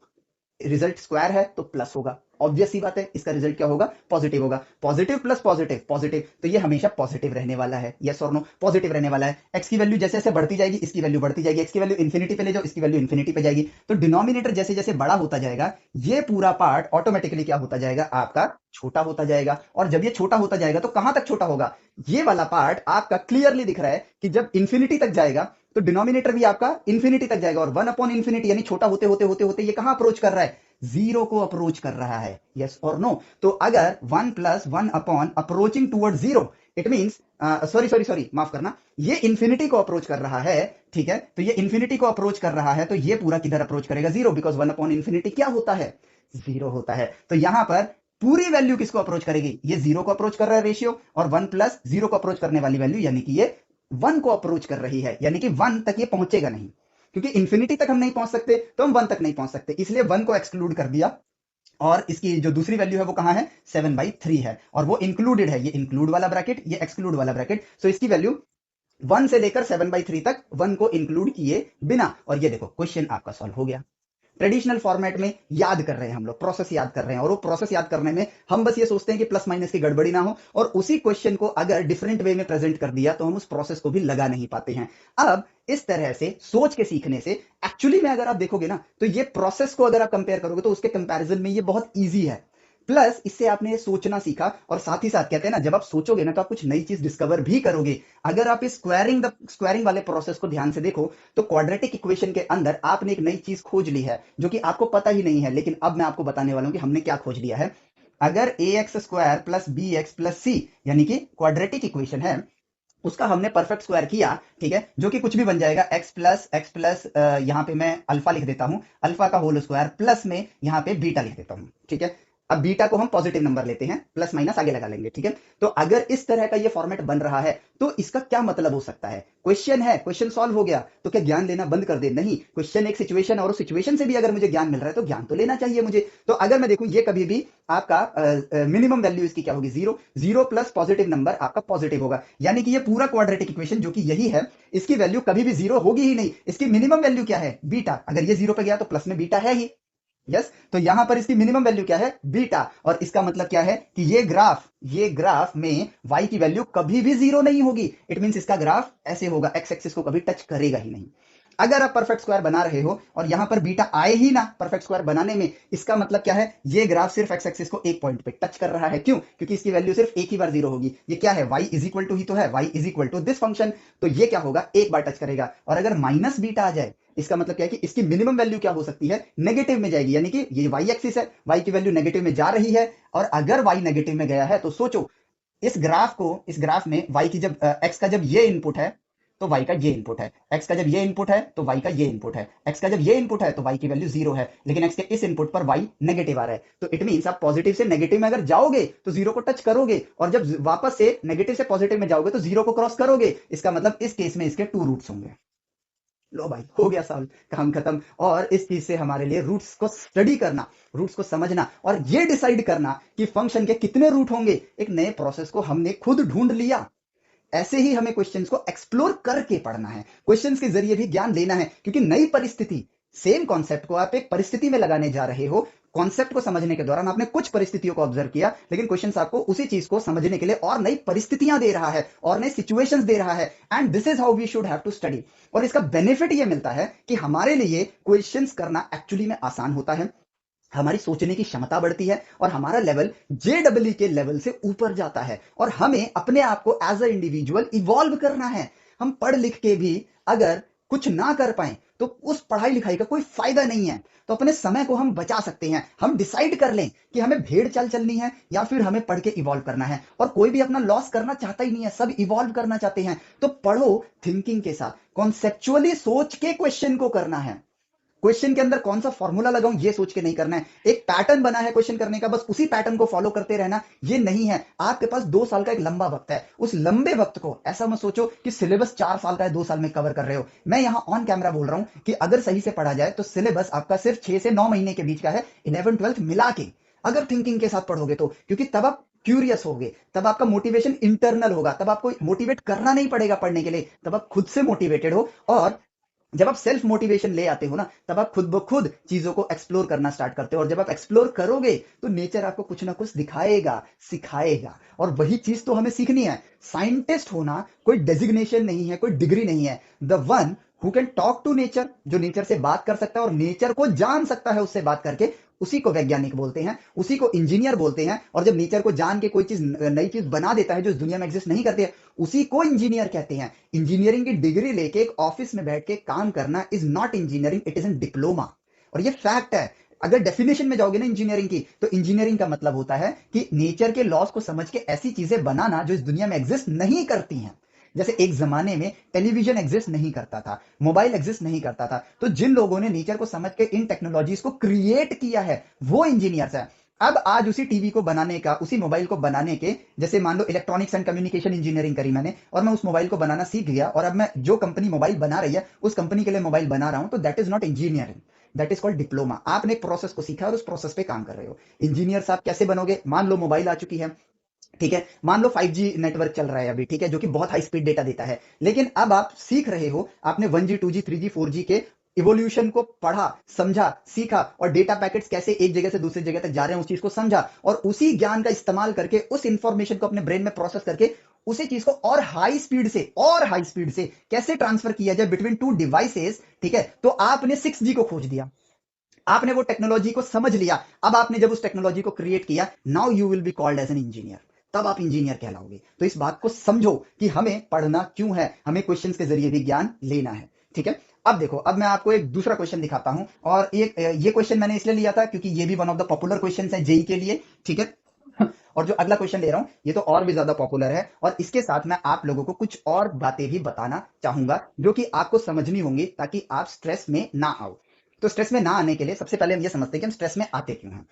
रिजल्ट स्क्वायर है तो प्लस होगा, ऑब्वियस सी बात है, इसका रिजल्ट क्या होगा, पॉजिटिव होगा। पॉजिटिव प्लस पॉजिटिव पॉजिटिव, तो ये हमेशा पॉजिटिव रहने वाला है, यस और नो, पॉजिटिव रहने वाला है। एक्स की वैल्यू जैसे जैसे बढ़ती जाएगी इसकी वैल्यू बढ़ती जाएगी, एक्स की वैल्यू इन्फिनिटी पे ले जाओ इसकी वैल्यू इन्फिनिटी पे जाएगी। तो डिनोमिनेटर जैसे जैसे बड़ा होता जाएगा ये पूरा पार्ट ऑटोमेटिकली क्या होता जाएगा, आपका छोटा होता जाएगा। और जब ये छोटा होता जाएगा तो कहां तक छोटा होगा, ये वाला पार्ट आपका क्लियरली दिख रहा है कि जब इंफिनिटी तक जाएगा तो डिनोमिनेटर भी आपका इंफिनिटी तक जाएगा, और 1 अपॉन इंफिनिटी यानी छोटा होते होते होते होते ये कहां अप्रोच कर रहा है, जीरो को अप्रोच कर रहा है, यस और नो। तो अगर 1 plus 1 upon approaching toward zero, it means sorry sorry sorry माफ करना, ये इंफिनिटी को अप्रोच कर रहा है, ठीक है, तो ये इंफिनिटी को अप्रोच कर रहा है, तो ये पूरा किधर अप्रोच करेगा, जीरो, बिकॉज 1 अपॉन इंफिनिटी क्या होता है, जीरो होता है। तो यहां पर पूरी वैल्यू किसको अप्रोच करेगी, ये जीरो को अप्रोच कर रहा है रेशियो, और 1 प्लस जीरो को अप्रोच करने वाली वैल्यू यानी कि ये 1 को अप्रोच कर रही है, यानी कि 1 तक ये पहुंचेगा नहीं, क्योंकि इंफिनिटी तक हम नहीं पहुंच सकते तो हम 1 तक नहीं पहुंच सकते, इसलिए 1 को एक्सक्लूड कर दिया। और इसकी जो दूसरी वैल्यू है वो कहां है, 7/3 है, और वो इंक्लूडेड है, ये इंक्लूड वाला ब्रैकेट, ये एक्सक्लूड वाला ब्रैकेट। सो इसकी वैल्यू 1 से लेकर 7/3 तक 1 को इंक्लूड किए बिना, और ये देखो क्वेश्चन आपका सॉल्व हो गया। ट्रेडिशनल फॉर्मेट में याद कर रहे हैं हम लोग, प्रोसेस याद कर रहे हैं, और वो प्रोसेस याद करने में हम बस ये सोचते हैं कि प्लस माइनस की गड़बड़ी ना हो, और उसी क्वेश्चन को अगर डिफरेंट वे में प्रेजेंट कर दिया तो हम उस प्रोसेस को भी लगा नहीं पाते हैं। अब इस तरह से सोच के सीखने से एक्चुअली में अगर आप देखोगे ना तो ये प्रोसेस को अगर आप कंपेयर करोगे तो उसके कंपैरिजन में ये बहुत ईजी है। प्लस इससे आपने सोचना सीखा, और साथ ही साथ कहते हैं ना, जब आप सोचोगे ना तो आप कुछ नई चीज डिस्कवर भी करोगे। अगर आप इस स्क्वायरिंग वाले प्रोसेस को ध्यान से देखो तो क्वाड्रेटिक इक्वेशन के अंदर आपने एक नई चीज खोज ली है जो कि आपको पता ही नहीं है, लेकिन अब मैं आपको बताने वाला हूं कि हमने क्या खोज लिया है। अगर a x square plus b x plus c यानी कि क्वाड्रेटिक इक्वेशन है, उसका हमने परफेक्ट स्क्वायर किया, ठीक है, जो कि कुछ भी बन जाएगा, x प्लस यहां पे मैं अल्फा लिख देता हूं, अल्फा का होल स्क्वायर, प्लस में यहां पे बीटा लिख देता हूं, ठीक है। अब बीटा को हम पॉजिटिव नंबर लेते हैं, प्लस माइनस आगे लगा लेंगे, ठीक है। तो अगर इस तरह का ये फॉर्मेट बन रहा है तो इसका क्या मतलब हो सकता है, क्वेश्चन है, क्वेश्चन सॉल्व हो गया तो क्या ज्ञान लेना बंद कर दे, नहीं, क्वेश्चन एक सिचुएशन, और उस सिचुएशन से भी अगर मुझे ज्ञान मिल रहा है तो ज्ञान तो लेना चाहिए मुझे। तो अगर मैं देखूं ये कभी भी आपका मिनिमम वैल्यू इसकी क्या होगी, zero, zero plus positive number आपका पॉजिटिव होगा, यानी कि ये पूरा क्वाड्रेटिक इक्वेशन जो कि यही है, इसकी वैल्यू कभी भी जीरो होगी ही नहीं। इसकी मिनिमम वैल्यू क्या है, बीटा, अगर ये जीरो पे गया तो प्लस में बीटा है ही, यस। तो यहां पर इसकी मिनिमम वैल्यू क्या है, बीटा, और इसका मतलब क्या है कि ये ग्राफ में y की वैल्यू कभी भी जीरो नहीं होगी। इट मींस इसका ग्राफ ऐसे होगा, एक्स एक्सिस को कभी टच करेगा ही नहीं। अगर आप परफेक्ट स्क्वायर बना रहे हो और यहां पर बीटा आए ही ना परफेक्ट स्क्वायर बनाने में, इसका मतलब क्या है, ये ग्राफ सिर्फ एक्स एक्सिस को एक पॉइंट पे टच कर रहा है। क्यों, क्योंकि इसकी वैल्यू सिर्फ एक ही बार जीरो होगी। ये क्या है, y इज इक्वल टू ही तो है, y is equal to this function, तो ये क्या होगा, एक बार टच करेगा। और अगर माइनस बीटा आ जाए, इसका मतलब क्या है कि इसकी मिनिमम वैल्यू क्या हो सकती है, नेगेटिव में जाएगी, यानी कि ये y एक्सिस है, y की वैल्यू नेगेटिव में जा रही है, और अगर y नेगेटिव में गया है तो सोचो इस ग्राफ में y की जब x का जब ये इनपुट है तो y का ये इनपुट है, x का जब ये इनपुट है तो y का ये इनपुट है, x का जब ये इनपुट है तो y की वैल्यू जीरो है, लेकिन x के इस इनपुट पर y नेगेटिव आ रहा है। तो इट मींस आप पॉजिटिव से नेगेटिव में अगर जाओगे तो जीरो को टच करोगे, और जब वापस से नेगेटिव से पॉजिटिव में जाओगे तो जीरो को क्रॉस करोगे। इसका मतलब इस केस में इसके टू रूट्स होंगे। लो भाई हो गया सॉल्व, काम खत्म। और इस चीज से हमारे लिए रूट्स को स्टडी करना, रूट्स को समझना और ये डिसाइड करना कि फंक्शन के कितने रूट होंगे, एक नए प्रोसेस को हमने खुद ढूंढ लिया। ऐसे ही हमें क्वेश्चंस को एक्सप्लोर करके पढ़ना है, क्वेश्चंस के जरिए भी ज्ञान लेना है, क्योंकि नई परिस्थिति, सेम कॉन्सेप्ट को आप एक परिस्थिति में लगाने जा रहे हो। कॉन्सेप्ट को समझने के दौरान आपने कुछ परिस्थितियों को ऑब्जर्व किया, लेकिन क्वेश्चंस आपको उसी चीज को समझने के लिए और नई परिस्थितियां दे रहा है और नई सिचुएशंस दे रहा है। And this is how we should have to study. और इसका बेनिफिट ये मिलता है कि हमारे लिए क्वेश्चंस करना एक्चुअली में आसान होता है, हमारी सोचने की क्षमता बढ़ती है और हमारा लेवल जेडब्ल्यू के लेवल से ऊपर जाता है। और हमें अपने आप को एज अ इंडिविजुअल इवॉल्व करना है। हम पढ़ लिख के भी अगर कुछ ना कर पाए तो उस पढ़ाई लिखाई का कोई फायदा नहीं है। तो अपने समय को हम बचा सकते हैं, हम डिसाइड कर लें कि हमें भेड़ चाल चलनी है या फिर हमें पढ़ के इवॉल्व करना है। और कोई भी अपना लॉस करना चाहता ही नहीं है, सब इवॉल्व करना चाहते हैं। तो पढ़ो थिंकिंग के साथ, कॉन्सेप्चुअली सोच के क्वेश्चन को करना है। क्वेश्चन के अंदर कौन सा फॉर्मूला लगाऊं ये सोच के नहीं करना है। एक पैटर्न बना है क्वेश्चन करने का, बस उसी पैटर्न को फॉलो करते रहना ये नहीं है। आपके पास 2 साल का एक लंबा वक्त है, उस लंबे वक्त को ऐसा मत सोचो कि सिलेबस 4 साल का है 2 साल में कवर कर रहे हो। मैं यहां ऑन कैमरा बोल रहा हूं कि अगर सही से पढ़ा जाए तो सिलेबस आपका सिर्फ 6 से 9 महीने के बीच का है, 11th 12th मिला के। अगर थिंकिंग के साथ पढ़ोगे तो, क्योंकि तब आप क्यूरियस होगे, तब आपका मोटिवेशन इंटरनल होगा, तब आपको मोटिवेट करना नहीं पड़ेगा पढ़ने के लिए, तब आप खुद से मोटिवेटेड हो। और जब आप सेल्फ मोटिवेशन ले आते हो ना, तब आप खुद ब खुद चीजों को एक्सप्लोर करना स्टार्ट करते हो। और जब आप एक्सप्लोर करोगे तो नेचर आपको कुछ ना कुछ दिखाएगा, सिखाएगा। और वही चीज तो हमें सीखनी है। साइंटिस्ट होना कोई डेजिग्नेशन नहीं है, कोई डिग्री नहीं है। The one who can talk to nature, जो नेचर से बात कर सकता है और नेचर को जान सकता है उससे बात करके, उसी को वैज्ञानिक बोलते हैं, उसी को इंजीनियर बोलते हैं। और जब नेचर को जान के कोई चीज, नई चीज बना देता है जो इस दुनिया में एग्जिस्ट नहीं करती है, उसी को इंजीनियर कहते हैं। इंजीनियरिंग की डिग्री लेके एक ऑफिस में बैठ के काम करना is not engineering, it is an diploma. और ये फैक्ट है। अगर डेफिनेशन में जाओगे ना इंजीनियरिंग की, तो इंजीनियरिंग का मतलब होता है कि नेचर के लॉस को समझ के ऐसी चीजें बनाना जो इस दुनिया में एग्जिस्ट नहीं करती हैं। जैसे एक जमाने में टेलीविजन एग्जिस्ट नहीं करता था, मोबाइल एग्जिस्ट नहीं करता था, तो जिन लोगों ने नेचर को समझ के इन टेक्नोलॉजीज को क्रिएट किया है वो इंजीनियर्स है। अब आज उसी टीवी को बनाने का, उसी मोबाइल को बनाने के, जैसे मान लो इलेक्ट्रॉनिक्स एंड कम्युनिकेशन इंजीनियरिंग करी मैंने और मैं उस मोबाइल को बनाना सीख गया, और अब मैं जो कंपनी मोबाइल बना रही है उस कंपनी के लिए मोबाइल बना रहा हूं, तो that is not engineering, that is called diploma. आपने एक प्रोसेस को सीखा और उस प्रोसेस पे काम कर रहे हो। इंजीनियर्स आप कैसे बनोगे? मान लो मोबाइल आ चुकी है, ठीक है, मान लो 5G नेटवर्क चल रहा है अभी, ठीक है, जो कि बहुत हाई स्पीड डेटा देता है। लेकिन अब आप सीख रहे हो, आपने 1G 2G 3G 4G के इवोल्यूशन को पढ़ा, समझा, सीखा, और डेटा पैकेट्स कैसे एक जगह से दूसरी जगह तक जा रहे हैं उस चीज को समझा, और उसी ज्ञान का इस्तेमाल करके उस इंफॉर्मेशन को अपने ब्रेन में प्रोसेस करके उसी चीज को और हाई स्पीड से कैसे ट्रांसफर किया जाए बिटवीन टू डिवाइसेस, ठीक है, तो आपने 6G को खोज दिया। आपने वो टेक्नोलॉजी को समझ लिया। अब आपने जब उस टेक्नोलॉजी को क्रिएट किया, now you will be called as an engineer, तब आप इंजीनियर कहलाओगे। तो इस बात को समझो कि हमें पढ़ना क्यों है, हमें क्वेश्चंस के जरिए भी ज्ञान लेना है, ठीक है। अब देखो, अब मैं आपको एक दूसरा क्वेश्चन दिखाता हूं, और ये क्वेश्चन मैंने इसलिए लिया था क्योंकि ये भी one of the popular question है जेई के लिए, ठीक है। और जो अगला क्वेश्चन ले रहा हूं ये तो और भी ज्यादा पॉपुलर है, और इसके साथ मैं आप लोगों को कुछ और बातें भी बताना चाहूंगा जो कि आपको समझनी होंगी, ताकि आप स्ट्रेस में ना आओ। तो स्ट्रेस में ना आने के लिए सबसे पहले हम ये समझते हैं कि हम स्ट्रेस में आते क्यों हैं।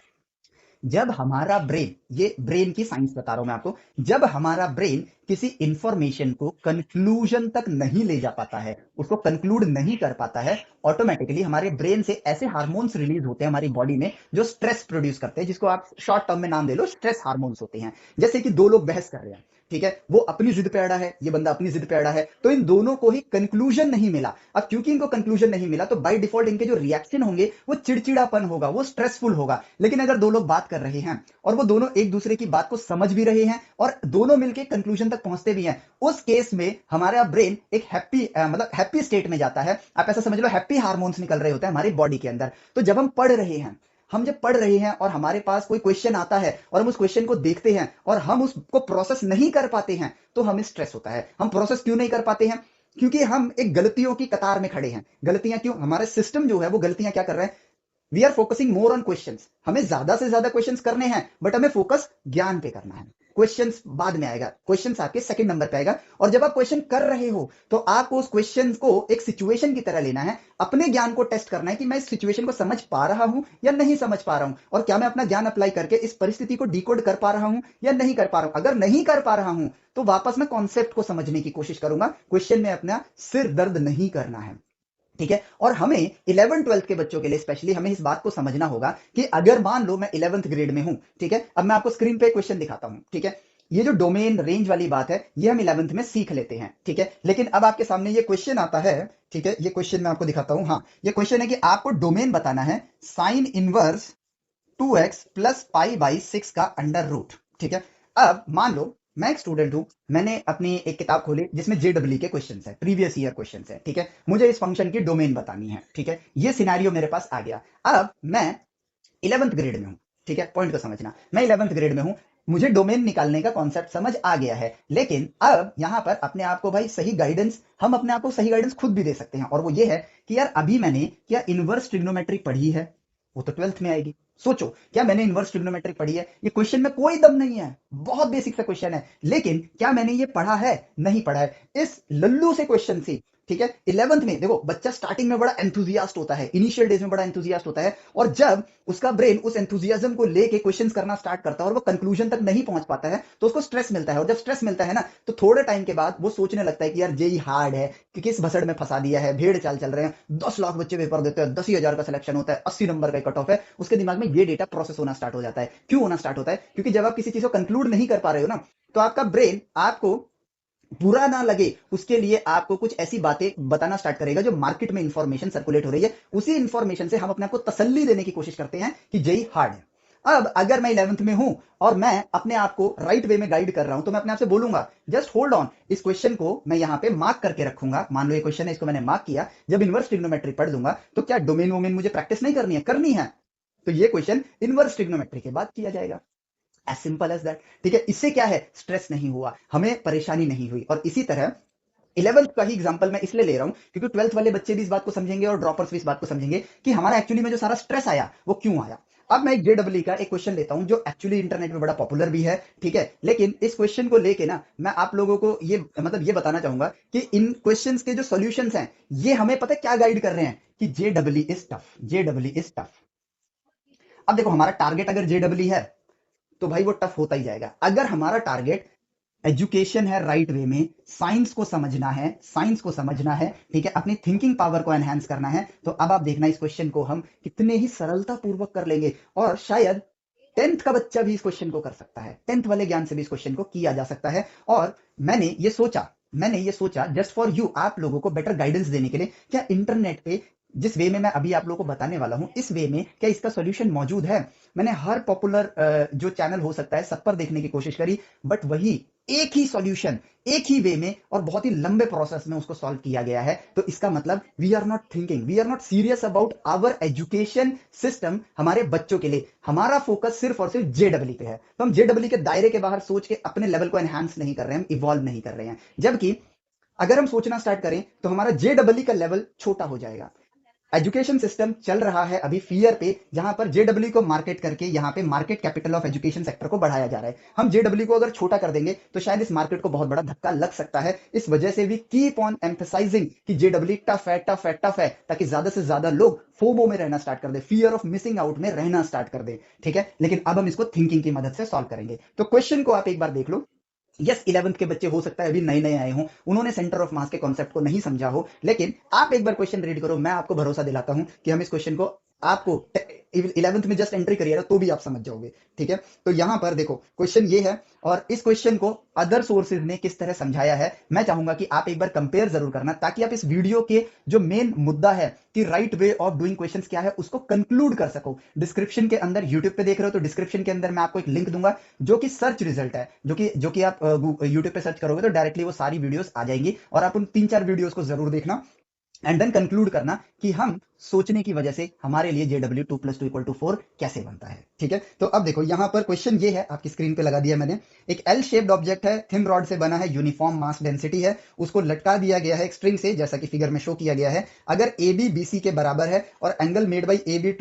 जब हमारा ब्रेन, ये ब्रेन की साइंस बता रहा हूं मैं आपको, जब हमारा ब्रेन किसी इंफॉर्मेशन को कंक्लूजन तक नहीं ले जा पाता है, उसको कंक्लूड नहीं कर पाता है, ऑटोमेटिकली हमारे ब्रेन से ऐसे हार्मोन्स रिलीज होते हैं हमारी बॉडी में जो स्ट्रेस प्रोड्यूस करते हैं, जिसको आप शॉर्ट टर्म में नाम दे लो स्ट्रेस हार्मोन्स होते हैं। जैसे कि दो लोग बहस कर रहे हैं, ठीक है, वो अपनी जिद पे अड़ा है, ये बंदा अपनी जिद पे अड़ा है, तो इन दोनों को ही कंक्लूजन नहीं मिला। अब क्योंकि इनको कंक्लूजन नहीं मिला, तो बाय डिफॉल्ट इनके जो रिएक्शन होंगे वो चिड़चिड़ापन होगा, वो स्ट्रेसफुल होगा। लेकिन अगर दो लोग बात कर रहे हैं और वो दोनों एक दूसरे की बात को समझ भी रहे हैं और दोनों मिलकर कंक्लूजन तक पहुंचते भी हैं, उस केस में हमारा ब्रेन एक मतलब हैप्पी स्टेट में जाता है। आप ऐसा समझ लो हैप्पी हार्मोन्स निकल रहे होते हैं हमारी बॉडी के अंदर। तो जब हम पढ़ रहे हैं, हम जब पढ़ रहे हैं और हमारे पास कोई क्वेश्चन आता है और हम उस क्वेश्चन को देखते हैं और हम उसको प्रोसेस नहीं कर पाते हैं, तो हमें स्ट्रेस होता है। हम प्रोसेस क्यों नहीं कर पाते हैं? क्योंकि हम एक गलतियों की कतार में खड़े हैं। गलतियां क्यों? हमारा सिस्टम जो है वो गलतियां क्या कर रहा है? We are focusing more on questions. हमें ज्यादा से ज्यादा क्वेश्चंस करने हैं, बट हमें फोकस ज्ञान पे करना है। क्वेश्चंस बाद में आएगा, क्वेश्चंस आपके सेकंड नंबर पे आएगा। और जब आप क्वेश्चन कर रहे हो तो आपको उस क्वेश्चन को एक सिचुएशन की तरह लेना है, अपने ज्ञान को टेस्ट करना है कि मैं इस सिचुएशन को समझ पा रहा हूं या नहीं समझ पा रहा हूं, और क्या मैं अपना ज्ञान अप्लाई करके इस परिस्थिति को डिकोड कर पा रहा हूं या नहीं कर पा रहा हूं। अगर नहीं कर पा रहा हूं तो वापस मैं कॉन्सेप्ट को समझने की कोशिश करूंगा, क्वेश्चन में अपना सिर दर्द नहीं करना है। ठीक है। और हमें 11th-12th के बच्चों के लिए स्पेशली हमें इस बात को समझना होगा कि अगर मान लो मैं 11th ग्रेड में हूं, ठीक है, अब मैं आपको स्क्रीन पे क्वेश्चन दिखाता हूं, ठीक है। ये जो डोमेन रेंज वाली बात है ये हम 11th में सीख लेते हैं, ठीक है। लेकिन अब आपके सामने ये क्वेश्चन आता है, ठीक है, ये क्वेश्चन मैं आपको दिखाता हूं। हाँ, ये क्वेश्चन है कि आपको डोमेन बताना है sine inverse 2x plus pi by 6 का अंडर रूट, ठीक है। अब मान लो मैं एक स्टूडेंट हूं, मैंने अपनी एक किताब खोली जिसमें जेडब्ल्यू के क्वेश्चंस है, प्रीवियस ईयर क्वेश्चंस है, ठीक है। मुझे इस फंक्शन की डोमेन बतानी है, ठीक है। ये सिनेरियो मेरे पास आ गया। अब मैं 11th ग्रेड में हूं, ठीक है, पॉइंट को समझना, मैं 11th ग्रेड में हूं, मुझे डोमेन निकालने का कॉन्सेप्ट समझ आ गया है। लेकिन अब यहां पर अपने आप को भाई सही गाइडेंस, हम अपने आप को सही गाइडेंस खुद भी दे सकते हैं, और वो ये है कि यार अभी मैंने क्या इनवर्स ट्रिग्नोमेट्री पढ़ी है? वो तो 12th में आएगी। सोचो, क्या मैंने इनवर्स ट्रिग्नोमेट्री पढ़ी है? ये क्वेश्चन में कोई दम नहीं है, बहुत बेसिक सा क्वेश्चन है, लेकिन क्या मैंने ये पढ़ा है? नहीं पढ़ा है। इस लल्लू से क्वेश्चन से, ठीक है, 11th में देखो बच्चा स्टार्टिंग में बड़ा एंथुजियास्ट होता है, इनिशियल डेज में बड़ा एंथुजियास्ट होता है, और जब उसका ब्रेन उस एंथुजियाज्म को लेके क्वेश्चंस करना स्टार्ट करता है और वो कंक्लूजन तक नहीं पहुंच पाता है, तो उसको स्ट्रेस मिलता है, और जब स्ट्रेस मिलता है ना, तो थोड़े टाइम के बाद वो सोचने लगता है कि यार जेई हार्ड है, कि किस भसड़ में फंसा दिया है, भेड़ चाल चल रहे हैं, 10 लाख बच्चे पेपर देते हैं, 10 ही हजार का सिलेक्शन होता है, 80 नंबर का कट ऑफ है, उसके दिमाग में ये डेटा प्रोसेस होना स्टार्ट हो जाता है। क्यों होना स्टार्ट होता है? क्योंकि जब आप किसी चीज को कंक्लूड नहीं कर पा रहे हो ना, तो आपका ब्रेन आपको बुरा ना लगे उसके लिए आपको कुछ ऐसी बातें बताना स्टार्ट करेगा जो मार्केट में इंफॉर्मेशन सर्कुलेट हो रही है, उसी इंफॉर्मेशन से हम अपने आप को तसल्ली देने की कोशिश करते हैं कि जेई हार्ड है। अब अगर मैं 11th में हूं और मैं अपने आप को राइट वे में गाइड कर रहा हूं, तो मैं अपने आप से बोलूंगा जस्ट होल्ड ऑन, इस क्वेश्चन को मैं यहां पे मार्क करके रखूंगा, मान लो ये क्वेश्चन है, इसको मैंने मार्क किया, जब इनवर्स ट्रिग्नोमेट्री पढ़ दूंगा तो क्या डोमेन वोमेन मुझे प्रैक्टिस नहीं करनी है? करनी है। तो ये क्वेश्चन इनवर्स ट्रिग्नोमेट्री के बाद किया जाएगा, एज सिंपल एज दैट, ठीक है। इससे क्या है, स्ट्रेस नहीं हुआ, हमें परेशानी नहीं हुई। और इसी तरह 11th का ही एग्जांपल मैं इसलिए ले रहा हूं क्योंकि 12th वाले बच्चे भी इस बात को समझेंगे और ड्रॉपर्स भी इस बात को समझेंगे कि हमारा एक्चुअली में जो सारा स्ट्रेस आया वो क्यों आया। अब मैं एक जेडब्ल्यू का एक क्वेश्चन लेता हूं जो एक्चुअली इंटरनेट में बड़ा पॉपुलर भी है, ठीक है। लेकिन इस क्वेश्चन को लेके ना मैं आप लोगों को ये मतलब ये बताना चाहूंगा कि इन क्वेश्चंस के जो सॉल्यूशंस हैं ये हमें पता है क्या गाइड कर रहे हैं कि JW is tough, JW is tough. अब देखो हमारा टारगेट अगर जेडब्ल्यू है तो भाई वो टफ होता ही जाएगा। अगर हमारा टारगेट एजुकेशन है राइट वे में, साइंस को समझना है, साइंस को समझना है, ठीक है, अपनी थिंकिंग पावर को एनहांस करना है, तो अब आप देखना इस क्वेश्चन को हम कितने ही सरलता पूर्वक कर लेंगे। और शायद 10th का बच्चा भी इस क्वेश्चन को कर सकता है, 10th वाले ज्ञान से भी इस क्वेश्चन को किया जा सकता है। और मैंने ये सोचा जस्ट फॉर यू, आप लोगों को बेटर गाइडेंस देने के लिए, क्या इंटरनेट पे जिस वे में मैं अभी आप लोगों को बताने वाला हूं इस वे में क्या इसका सॉल्यूशन मौजूद है? मैंने हर पॉपुलर जो चैनल हो सकता है सब पर देखने की कोशिश करी, बट वही एक ही सॉल्यूशन, एक ही वे में और बहुत ही लंबे प्रोसेस में उसको सॉल्व किया गया है। तो इसका मतलब we are not thinking, we are not serious about our education system. हमारे बच्चों के लिए हमारा फोकस सिर्फ और सिर्फ जेडब्ल्यू पे है, तो हम जेडब्ल्यू के दायरे के बाहर सोच के अपने लेवल को एनहांस नहीं कर रहे हैं, हम इवॉल्व नहीं कर रहे हैं। जबकि अगर हम सोचना स्टार्ट करें तो हमारा जेडब्ल्यू का लेवल छोटा हो जाएगा। एजुकेशन सिस्टम चल रहा है अभी फियर पे, जहां पर जेडब्ल्यू को मार्केट करके यहां पे market capital of education sector को बढ़ाया जा रहा है। हम जेडब्ल्यू को अगर छोटा कर देंगे तो शायद इस मार्केट को बहुत बड़ा धक्का लग सकता है। इस वजह से भी कीप ऑन एम्फेसाइजिंग कि जेडब्ल्यू टफ है, टफ है, टफ है, ताकि ज्यादा से ज्यादा लोग फोमो में रहना स्टार्ट कर दे, फियर ऑफ मिसिंग आउट में रहना स्टार्ट कर दे, ठीक है। लेकिन अब हम इसको थिंकिंग की मदद से सॉल्व करेंगे। तो क्वेश्चन को आप एक बार देख लो। यस, 11th के बच्चे हो सकता है अभी नए नए आए हों, उन्होंने सेंटर ऑफ मास के कॉन्सेप्ट को नहीं समझा हो, लेकिन आप एक बार क्वेश्चन रीड करो, मैं आपको भरोसा दिलाता हूं कि हम इस क्वेश्चन को आपको 11th में जस्ट एंट्री करिएगा तो भी आप समझ जाओगे, ठीक है। तो यहां पर देखो क्वेश्चन ये है, और इस क्वेश्चन को अदर सोर्सेज ने किस तरह समझाया है मैं चाहूंगा कि आप एक बार कंपेयर जरूर करना, ताकि आप इस वीडियो के जो मेन मुद्दा है कि right way of doing questions क्या है उसको कंक्लूड कर सको। डिस्क्रिप्शन के अंदर, यूट्यूब पे देख रहे हो तो डिस्क्रिप्शन के अंदर मैं आपको एक लिंक दूंगा जो कि सर्च रिजल्ट है, जो कि आप यूट्यूब पे सर्च करोगे तो डायरेक्टली वो सारी वीडियोस आ जाएंगी, और आप उन 3-4 वीडियोस को जरूर देखना एंड देन कंक्लूड करना कि हम सोचने की वजह से हमारे लिए जेडब्ल्यू 2+2=4 कैसे बनता है, ठीक है। तो अब देखो यहां पर क्वेश्चन ये है, आपकी स्क्रीन पे लगा दिया मैंने। एक एल शेप्ड ऑब्जेक्ट है, थिन रॉड से बना है, यूनिफॉर्म मास डेंसिटी है, उसको लटका दिया गया है एक स्ट्रिंग से, जैसा कि फिगर में शो किया गया है। अगर ए बी बी सी के बराबर है और angle made by A be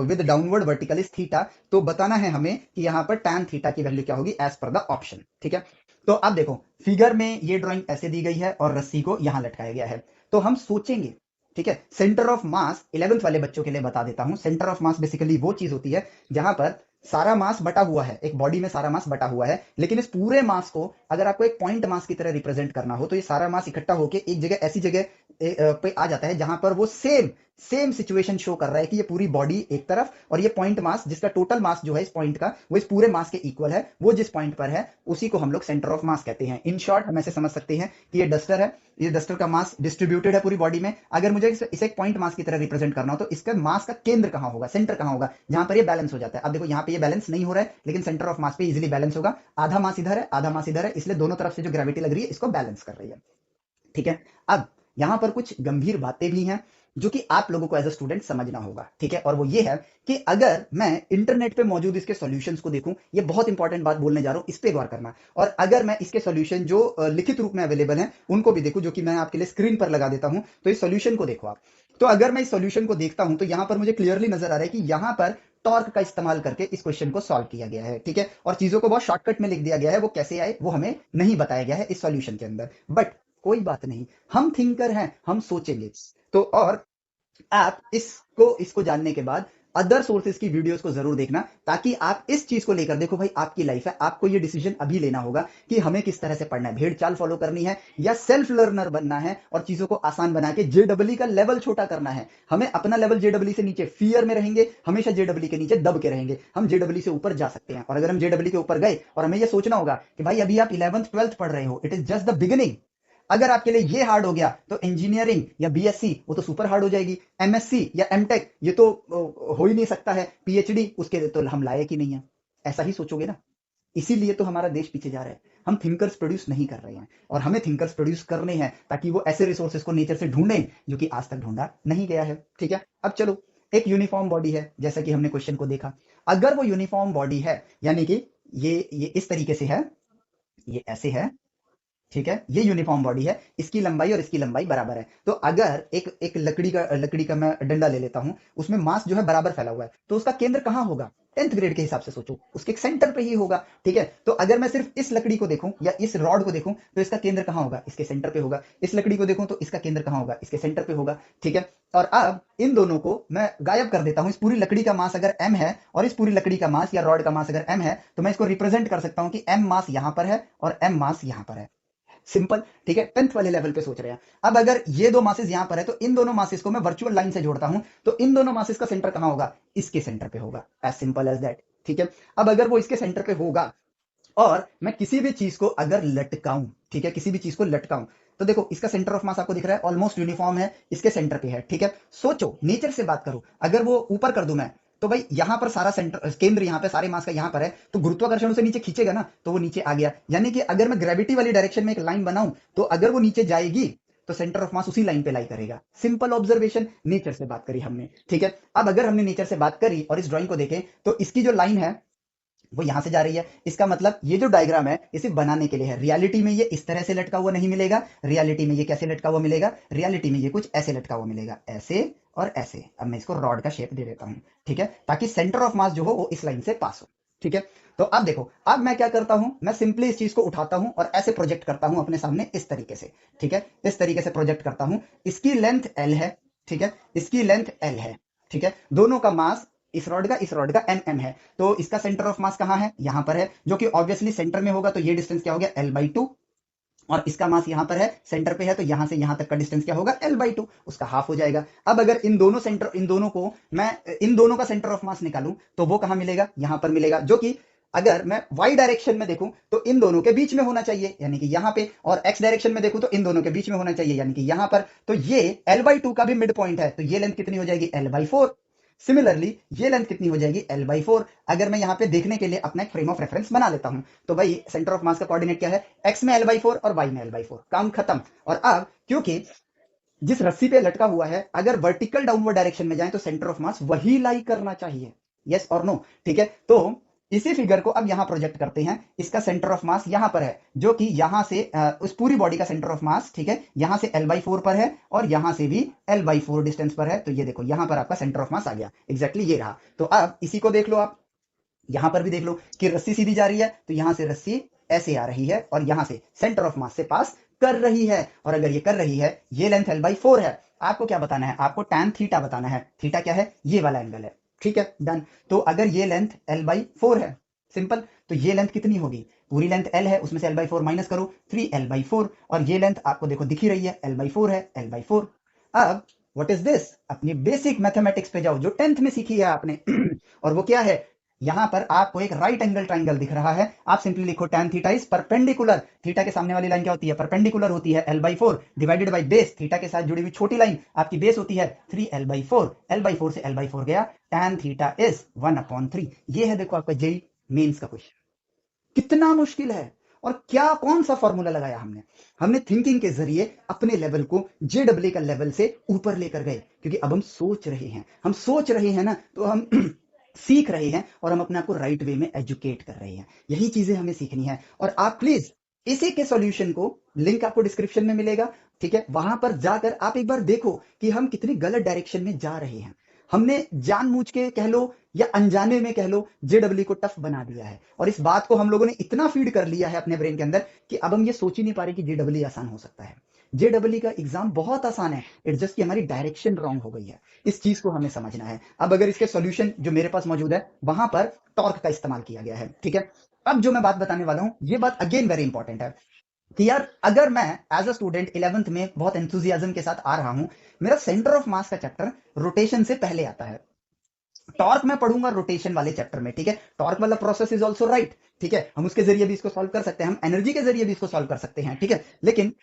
with downward vertical is theta, तो बताना है हमें कि यहां पर टैन थीटा की वैल्यू क्या होगी एज पर द ऑप्शन, ठीक है। तो अब देखो फिगर में ये ड्राइंग ऐसे दी गई है और रस्सी को यहां लटकाया गया है, तो हम सोचेंगे, ठीक है। सेंटर ऑफ मास 11th वाले बच्चों के लिए बता देता हूं, सेंटर ऑफ मास बेसिकली वो चीज होती है जहां पर सारा मास बटा हुआ है, एक बॉडी में सारा मास बटा हुआ है, लेकिन इस पूरे मास को अगर आपको एक पॉइंट मास की तरह रिप्रेजेंट करना हो तो ये सारा मास इकट्ठा होकर एक जगह ऐसी जगह पे आ जाता है जहां पर वो सेम सेम सिचुएशन शो कर रहा है कि ये पूरी बॉडी एक तरफ और ये पॉइंट मास जिसका टोटल मास जो है इस पॉइंट का वो इस पूरे मास के इक्वल है, वो जिस पॉइंट पर है उसी को हम लोग सेंटर ऑफ मास कहते हैं। इन शॉर्ट हम ऐसे समझ सकते हैं कि ये डस्टर है, ये डस्टर का मास डिस्ट्रीब्यूटेड है पूरी बॉडी में। अगर मुझे इसे एक पॉइंट मास की तरह रिप्रेजेंट करना हो तो इसका मास का केंद्र कहां होगा, सेंटर कहां होगा, जहां पर ये बैलेंस हो जाता है। अब देखो यहाँ पे ये बैलेंस नहीं हो रहा है लेकिन सेंटर ऑफ मास पे इजीली बैलेंस होगा। आधा मास इधर है, आधा मास इधर है, इसलिए दोनों तरफ से जो ग्रेविटी लग रही है इसको बैलेंस कर रही है। ठीक है, अब यहां पर कुछ गंभीर बातें भी हैं जो कि आप लोगों को एज अ स्टूडेंट समझना होगा। ठीक है, और वो ये है कि अगर मैं इंटरनेट पे मौजूद इसके सॉल्यूशंस को देखूं, ये बहुत इंपॉर्टेंट बात बोलने जा रहा हूं, इस पे गौर करना। और अगर मैं इसके सॉल्यूशन जो लिखित रूप में अवेलेबल हैं उनको भी देखूं, जो कि मैं आपके लिए स्क्रीन पर लगा देता हूं, तो इस सॉल्यूशन को देखो आप। तो अगर मैं इस सॉल्यूशन को देखता हूं तो यहां पर मुझे क्लियरली नजर आ रहा है कि यहां पर टॉर्क का इस्तेमाल करके इस क्वेश्चन को सॉल्व किया गया है। ठीक है, और चीजों को बहुत शॉर्टकट में लिख दिया गया है, वो कैसे आए वो हमें नहीं बताया गया है इस सॉल्यूशन के अंदर, बट कोई बात नहीं, हम थिंकर हैं, हम सोचेंगे। तो और आप इसको इसको जानने के बाद अदर सोर्सेज की वीडियोस को जरूर देखना, ताकि आप इस चीज को लेकर देखो भाई आपकी लाइफ है, आपको ये डिसीजन अभी लेना होगा कि हमें किस तरह से पढ़ना है, भेड़ चाल फॉलो करनी है या सेल्फ लर्नर बनना है और चीजों को आसान बना के जेडब्ल्यू का लेवल छोटा करना है। हमें अपना लेवल जेडब्ल्यू से नीचे फियर में रहेंगे, हमेशा जेडब्ल्यू के नीचे दब के रहेंगे, हम जेडब्ल्यू से ऊपर जा सकते हैं। और अगर हम जेडब्ल्यू के ऊपर गए और हमें यह सोचना होगा कि भाई अभी आप 11th 12th पढ़ रहे हो, it is just the beginning, अगर आपके लिए ये हार्ड हो गया तो इंजीनियरिंग या बीएससी वो तो सुपर हार्ड हो जाएगी, एमएससी या एमटेक ये तो हो ही नहीं सकता है, पीएचडी उसके लिए तो हम लायक ही नहीं है, ऐसा ही सोचोगे ना। इसीलिए तो हमारा देश पीछे जा रहा है, हम थिंकर्स प्रोड्यूस नहीं कर रहे हैं और हमें थिंकर्स प्रोड्यूस करने हैं ताकि वो ऐसे रिसोर्सेज को नेचर से ढूंढें जो कि आज तक ढूंढा नहीं गया है। ठीक है, अब चलो, एक यूनिफॉर्म बॉडी है जैसा कि हमने क्वेश्चन को देखा, अगर वो यूनिफॉर्म बॉडी है यानी कि ये इस तरीके से है, ये ऐसे है, ठीक है, ये यूनिफॉर्म बॉडी है, इसकी लंबाई और इसकी लंबाई बराबर है। तो अगर एक लकड़ी का मैं डंडा ले लेता हूं, उसमें मास जो है बराबर फैला हुआ है, तो उसका केंद्र कहां होगा, 10th ग्रेड के हिसाब से सोचो, उसके सेंटर पे ही होगा। ठीक है, तो अगर मैं सिर्फ इस लकड़ी को देखूं या इस रॉड को देखूं तो इसका केंद्र कहां होगा, इसके सेंटर पे होगा। इस लकड़ी को देखूं तो इसका केंद्र कहां होगा, इसके सेंटर पे होगा। ठीक है, और अब इन दोनों को मैं गायब कर देता हूं। इस पूरी लकड़ी का मास अगर m है और इस पूरी लकड़ी का मास या रॉड का मास अगर m है, तो मैं इसको रिप्रेजेंट कर सकता हूं कि m मास यहां पर है और m मास यहां पर है। सिंपल। ठीक है, 10th वाले लेवल पे सोच रहे हैं। अब अगर ये दो मासेस यहां पर है तो इन दोनों मासेस को मैं वर्चुअल लाइन से जोड़ता हूं, तो इन दोनों मासेस का सेंटर कहां होगा, इसके सेंटर पे होगा, एज सिंपल एज दैट। ठीक है, अब अगर वो इसके सेंटर पे होगा और मैं किसी भी चीज को अगर लटकाऊं, ठीक है, किसी भी चीज को लटकाऊं, तो देखो इसका सेंटर ऑफ मास आपको दिख रहा है, ऑलमोस्ट यूनिफॉर्म है, इसके सेंटर पे है। ठीक है, सोचो नेचर से बात करो, अगर वो ऊपर कर दूं मैं, तो भाई यहां पर सारा सेंटर केंद्र यहां पे सारे मास का यहां पर है, तो गुरुत्वाकर्षण उसे नीचे खींचेगा ना, तो वो नीचे आ गया। यानी कि अगर मैं ग्रेविटी वाली डायरेक्शन में एक लाइन बनाऊं तो अगर वो नीचे जाएगी तो सेंटर ऑफ मास उसी लाइन पे लाई करेगा। सिंपल ऑब्जर्वेशन, नेचर से बात करी हमने। ठीक है, अब अगर हमने नेचर से बात करी और इस ड्राइंग को देखें तो इसकी जो लाइन है वो यहां से जा रही है, इसका मतलब ये जो डायग्राम है इसे बनाने के लिए है। रियलिटी में ये इस तरह से लटका हुआ नहीं मिलेगा, रियलिटी में ये कैसे लटका हुआ मिलेगा, रियलिटी में ये कुछ ऐसे लटका हुआ मिलेगा, ऐसे और ऐसे। अब मैं इसको रॉड का शेप दे देता हूं, ठीक है, ताकि सेंटर ऑफ मास जो हो वो इस लाइन से पास हो। ठीक है, तो अब देखो, अब मैं क्या करता हूं, मैं सिंपली इस चीज को उठाता हूं और ऐसे प्रोजेक्ट करता हूं अपने सामने इस तरीके से। ठीक है, इस तरीके से प्रोजेक्ट करता हूं, इसकी लेंथ एल है, ठीक है, इसकी लेंथ एल है। ठीक है, दोनों का मास इस रॉड का एम एम है, तो इसका सेंटर ऑफ मास कहां है, यहां पर है, जो कि ऑब्वियसली सेंटर में होगा, तो ये डिस्टेंस क्या हो गया, L/2, और इसका मास यहां पर है, सेंटर पे है, तो यहां से यहां तक का डिस्टेंस क्या होगा, L/2, उसका हाफ हो जाएगा। अब अगर इन दोनों को मैं इन दोनों का सेंटर ऑफ मास निकालूं तो वो कहां मिलेगा, यहां पर मिलेगा, जो कि अगर मैं y डायरेक्शन में देखूं तो इन दोनों के बीच में होना चाहिए, यानी कि यहां पे, और x डायरेक्शन में देखूं तो इन दोनों के बीच में होना चाहिए, यानी कि यहां पर। तो ये L/2 का भी मिड पॉइंट है, तो ये लेंथ कितनी हो जाएगी, L/4। सिमिलरली ये लेंथ कितनी हो जाएगी, L/4। अगर मैं यहाँ पे देखने के लिए अपना एक फ्रेम ऑफ रेफरेंस बना लेता हूं, तो भाई सेंटर ऑफ मास का कोऑर्डिनेट क्या है, x में L/4 और y में L/4, काम खत्म। और अब क्योंकि जिस रस्सी पे लटका हुआ है, अगर वर्टिकल डाउनवर्ड डायरेक्शन में जाए तो सेंटर ऑफ मास वही लाई करना चाहिए, यस और नो। ठीक है, तो इसी फिगर को अब यहां प्रोजेक्ट करते हैं, इसका सेंटर ऑफ मास यहां पर है, जो कि यहां से उस पूरी बॉडी का सेंटर ऑफ मास, ठीक है, यहां से L/4 पर है और यहां से भी L/4 डिस्टेंस पर है। तो ये देखो यहां पर आपका सेंटर ऑफ मास आ गया, एग्जैक्टली ये रहा। तो अब इसी को देख लो आप, यहां पर भी देख लो कि रस्सी सीधी जा रही है, तो यहां से रस्सी ऐसे आ रही है और यहां से सेंटर ऑफ मास से पास कर रही है। और अगर ये कर रही है, ये लेंथ L/4 है, आपको क्या बताना है, आपको tan थीटा बताना है। थीटा क्या है, ये वाला एंगल है। ठीक है, डन। तो अगर ये लेंथ L/4 है, सिंपल, तो ये लेंथ कितनी होगी? पूरी लेंथ L है, उसमें से L/4 माइनस करो, 3L/4, और ये लेंथ आपको देखो दिख ही रही है, L/4 है, L/4। अब व्हाट इज दिस? अपनी बेसिक मैथमेटिक्स पे जाओ जो 10th में सीखी है आपने और वो क्या है? यहां पर आपको एक राइट एंगल ट्राइंगल दिख रहा है, आप सिंपली लिखो tan theta is perpendicular, theta के सामने वाली लाइन क्या होती है? परपेंडिकुलर होती है, L/4 divided by base, theta के साथ जुड़ी हुई छोटी लाइन आपकी बेस होती है 3L/4, L/4 से L/4 गया, tan थीटा इज 1/3। ये है देखो आपका जेई मेंस का क्वेश्चन। कितना मुश्किल है, और क्या कौन सा फॉर्मूला लगाया हमने? हमने थिंकिंग के जरिए अपने लेवल को जेडब्ल्यू का लेवल से ऊपर लेकर गए, क्योंकि अब हम सोच रहे हैं, हम सोच रहे हैं ना, तो हम सीख रहे हैं और हम अपने आप को राइट वे में एजुकेट कर रहे हैं। यही चीजें हमें सीखनी है। और आप प्लीज इसी के सॉल्यूशन को, लिंक आपको डिस्क्रिप्शन में मिलेगा, ठीक है, वहां पर जाकर आप एक बार देखो कि हम कितनी गलत डायरेक्शन में जा रहे हैं। हमने जानबूझ के कह लो या अनजाने में कह लो, जेडब्ल्यू को टफ बना दिया है, और इस बात को हम लोगों ने इतना फीड कर लिया है अपने ब्रेन के अंदर कि अब हम ये सोच ही नहीं पा रहे कि जेडब्ल्यू आसान हो सकता है। जेडब्ल्यू का एग्जाम बहुत आसान है, इट्स जस्ट कि हमारी डायरेक्शन रॉन्ग हो गई है। इस चीज को हमें समझना है। अब अगर इसके सॉल्यूशन जो मेरे पास मौजूद है, वहां पर टॉर्क का इस्तेमाल किया गया है, ठीक है। अब जो मैं बात बताने वाला हूं, ये बात अगेन वेरी इंपॉर्टेंट है कि यार अगर मैं एज अ स्टूडेंट 11th में बहुत एंथुजियाज्म के साथ आ रहा हूं, मेरा सेंटर ऑफ मास का चैप्टर रोटेशन से पहले आता है, टॉर्क मैं पढ़ूंगा रोटेशन वाले चैप्टर में, ठीक है। टॉर्क वाला प्रोसेस इज ऑल्सो राइट, ठीक है, हम उसके जरिए भी इसको सॉल्व कर सकते हैं, हम एनर्जी के जरिए भी इसको सॉल्व कर सकते हैं, ठीक है। लेकिन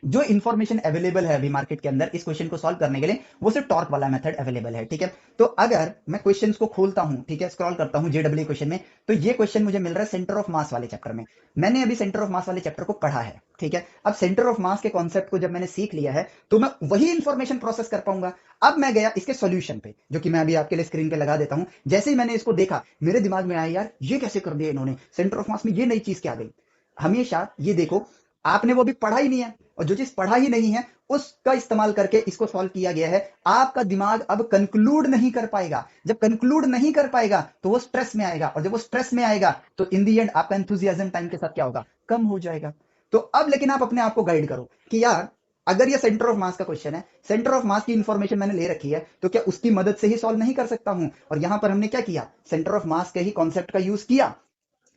जो इन्फॉर्मेशन अवेलेबल है अभी मार्केट के अंदर इस क्वेश्चन को सॉल्व करने के लिए, वो सिर्फ टॉर्क वाला मेथड अवेलेबल है, ठीक है। तो अगर मैं क्वेश्चन को खोलता हूं, ठीक है, स्क्रॉल करता हूं जेडब्ल्यू क्वेश्चन में, तो ये क्वेश्चन मुझे मिल रहा है सेंटर ऑफ मास वाले चैप्टर में। मैंने अभी सेंटर ऑफ मास वाले चैप्टर को पढ़ा है, ठीक है। अब सेंटर ऑफ मास के कॉन्सेप्ट को जब मैंने सीख लिया है, तो मैं वही इंफॉर्मेशन प्रोसेस कर पाऊंगा। अब मैं गया इसके सोल्यूशन पे, जो कि मैं अभी आपके लिए स्क्रीन पे लगा देता हूं। जैसे ही मैंने इसको देखा, मेरे दिमाग में आया यार ये कैसे कर दिया इन्होंने, सेंटर ऑफ मास में ये नई चीज क्या आ गई। हमेशा ये देखो, आपने वो भी पढ़ा ही नहीं है, और जो चीज पढ़ा ही नहीं है उसका इस्तेमाल करके इसको सॉल्व किया गया है। आपका दिमाग अब कंक्लूड नहीं कर पाएगा, जब कंक्लूड नहीं कर पाएगा तो वो स्ट्रेस में आएगा, और जब वो स्ट्रेस में आएगा तो इन दी एंड आपका एंथुजियाज्म टाइम के साथ क्या होगा? कम हो जाएगा। तो अब लेकिन आप अपने आप को गाइड करो कि यार अगर ये सेंटर ऑफ मास का क्वेश्चन है, सेंटर ऑफ मास की इंफॉर्मेशन मैंने ले रखी है, तो क्या उसकी मदद से ही सॉल्व नहीं कर सकता हूं? और यहां पर हमने क्या किया? सेंटर ऑफ मास के ही कॉन्सेप्ट का यूज किया,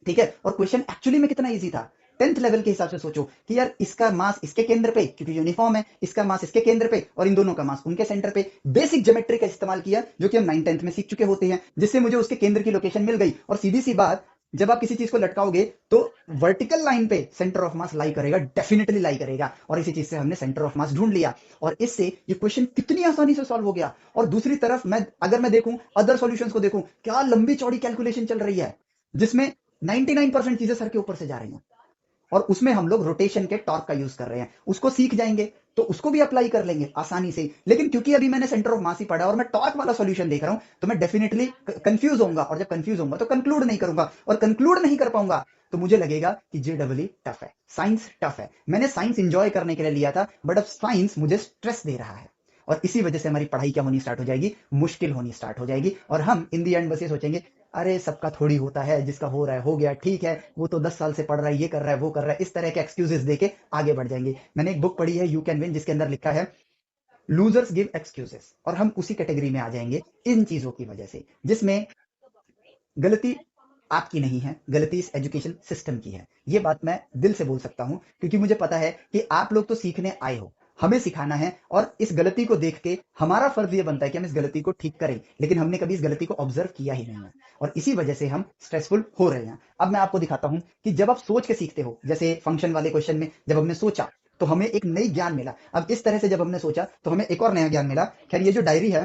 ठीक है। और क्वेश्चन एक्चुअली में कितना इजी था। 10th लेवल के हिसाब से सोचो कि यार इसका मास इसके केंद्र पे, क्योंकि यूनिफॉर्म है, इसका मास इसके केंद्र पे और इन दोनों का मास उनके सेंटर पे। बेसिक ज्योमेट्री का इस्तेमाल किया, जो कि हम 9th 10th में सीख चुके होते हैं, जिससे मुझे उसके केंद्र की लोकेशन मिल गई। और सीधी सी बात, जब आप किसी चीज को लटकाओगे तो वर्टिकल लाइन पे सेंटर ऑफ मास लाई करेगा, डेफिनेटली लाई करेगा। और इसी चीज से हमने सेंटर ऑफ मास ढूंढ लिया, और इससे ये क्वेश्चन कितनी आसानी से सॉल्व हो गया। और दूसरी तरफ मैं अगर मैं देखूं अदर सॉल्यूशंस को, देखूं क्या लंबी चौड़ी कैलकुलेशन चल रही है, जिसमें 99% चीजें सर के ऊपर से जा रही हैं, और उसमें हम लोग रोटेशन के टॉर्क का यूज कर रहे हैं। उसको सीख जाएंगे तो उसको भी अप्लाई कर लेंगे आसानी से। लेकिन क्योंकि अभी मैंने सेंटर ऑफ मास ही पढ़ा और मैं टॉर्क वाला सॉल्यूशन देख रहा हूं, तो मैं डेफिनेटली कंफ्यूज होऊंगा, और जब कंफ्यूज होऊंगा तो कंक्लूड नहीं करूंगा, और कंक्लूड नहीं कर पाऊंगा तो मुझे लगेगा कि जेडब्ल्यू टफ है, साइंस टफ है। मैंने साइंस इंजॉय करने के लिए लिया था, बट अब साइंस मुझे स्ट्रेस दे रहा है, और इसी वजह से हमारी पढ़ाई क्या होनी स्टार्ट हो जाएगी? मुश्किल होनी स्टार्ट हो जाएगी। और हम इन दी एंड बस ये सोचेंगे, अरे सबका थोड़ी होता है, जिसका हो रहा है हो गया, ठीक है, वो तो 10 साल से पढ़ रहा है, ये कर रहा है वो कर रहा है, इस तरह के एक्सक्यूजेस देके आगे बढ़ जाएंगे। मैंने एक बुक पढ़ी है यू कैन विन, जिसके अंदर लिखा है लूजर्स गिव एक्सक्यूजेस, और हम उसी कैटेगरी में आ जाएंगे इन चीजों की वजह से, जिसमें गलती आपकी नहीं है, गलती इस एजुकेशन सिस्टम की है। ये बात मैं दिल से बोल सकता हूं, क्योंकि मुझे पता है कि आप लोग तो सीखने आए हो, हमें सिखाना है, और इस गलती को देख के हमारा फर्ज ये बनता है कि हम इस गलती को ठीक करें, लेकिन हमने कभी इस गलती को ऑब्जर्व किया ही नहीं है, और इसी वजह से हम स्ट्रेसफुल हो रहे हैं। अब मैं आपको दिखाता हूं कि जब आप सोच के सीखते हो, जैसे फंक्शन वाले क्वेश्चन में जब हमने सोचा तो हमें एक नई ज्ञान मिला। अब इस तरह से जब हमने सोचा तो हमें एक और नया ज्ञान मिला। खैर ये जो डायरी है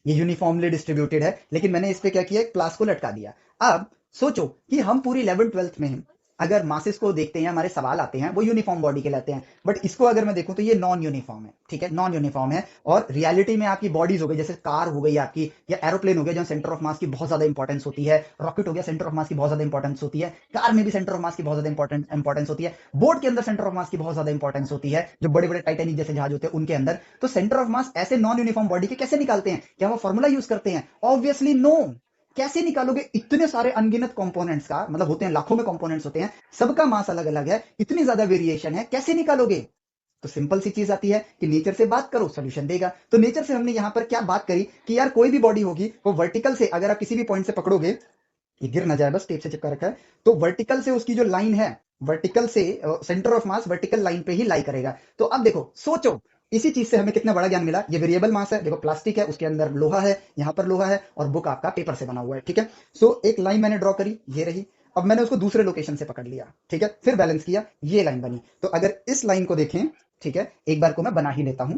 ये यूनिफॉर्मली डिस्ट्रीब्यूटेड है, लेकिन मैंने इस पे क्या किया, क्लास को लटका दिया। अब सोचो कि हम पूरी 11th 12th में हैं, अगर मासेस को देखते हैं, हमारे सवाल आते हैं वो यूनिफॉर्म बॉडी के लाते हैं, बट इसको अगर मैं देखूं तो ये नॉन यूनिफॉर्म है, ठीक है, नॉन यूनिफॉर्म है। और रियलिटी में आपकी बॉडीज हो गई, जैसे कार हो गई आपकी, या एरोप्लेन हो गया, जहां सेंटर ऑफ मास की बहुत ज्यादा इंपॉर्टेंस होती है, रॉकेट हो गया, सेंटर ऑफ मास की बहुत ज्यादा इंपॉर्टेंस होती है, कार में भी सेंटर ऑफ मास की बहुत ज्यादा इंपॉर्टेंस होती है, बोट के अंदर सेंटर ऑफ मास की बहुत ज्यादा इंपॉर्टेंस होती है, जो बड़े बड़े टाइटेनिक जैसे जहाज होते हैं उनके अंदर। तो सेंटर ऑफ मास ऐसे नॉन यूनिफॉर्म बॉडी के कैसे निकालते हैं? क्या वो फॉर्मूला यूज करते हैं? Obviously no. कैसे निकालोगे इतने सारे अनगिनत कंपोनेंट्स का, मतलब होते हैं लाखों में कंपोनेंट्स होते हैं, सबका मास अलग अलग है, इतनी ज्यादा वेरिएशन है, कैसे निकालोगे? तो सिंपल सी चीज आती है कि नेचर से बात करो, सोल्यूशन देगा। तो नेचर से हमने यहाँ पर क्या बात करी कि यार कोई भी बॉडी होगी वो वर्टिकल से, अगर आप किसी भी पॉइंट से पकड़ोगे, ये गिर ना जाए बस, टेप से चिपका रखा है, तो वर्टिकल से उसकी जो लाइन है, वर्टिकल से centre of mass vertical line पे ही लाई करेगा। तो अब देखो, सोचो, इसी चीज से हमें कितना बड़ा ज्ञान मिला। ये वेरिएबल मास है, देखो प्लास्टिक है, उसके अंदर लोहा है, यहाँ पर लोहा है, और बुक आपका पेपर से बना हुआ है, ठीक है। सो एक लाइन मैंने ड्रॉ करी, ये रही। अब मैंने उसको दूसरे लोकेशन से पकड़ लिया, ठीक है, फिर बैलेंस किया, ये लाइन बनी। तो अगर इस लाइन को देखें, ठीक है, एक बार को मैं बना ही लेता हूं,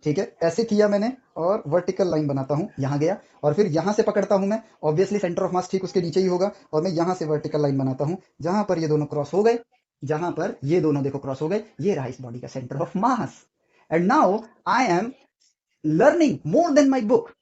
ठीक है, ऐसे किया मैंने, और वर्टिकल लाइन बनाता हूं, यहां गया, और फिर यहां से पकड़ता हूं मैं, ऑब्वियसली सेंटर ऑफ मास ठीक उसके नीचे ही होगा, और मैं यहां से वर्टिकल लाइन बनाता हूं, जहां पर ये दोनों क्रॉस हो गए, जहां पर ये दोनों देखो क्रॉस हो गए, ये रहा इस बॉडी का centre of mass. And now I am learning more than my book.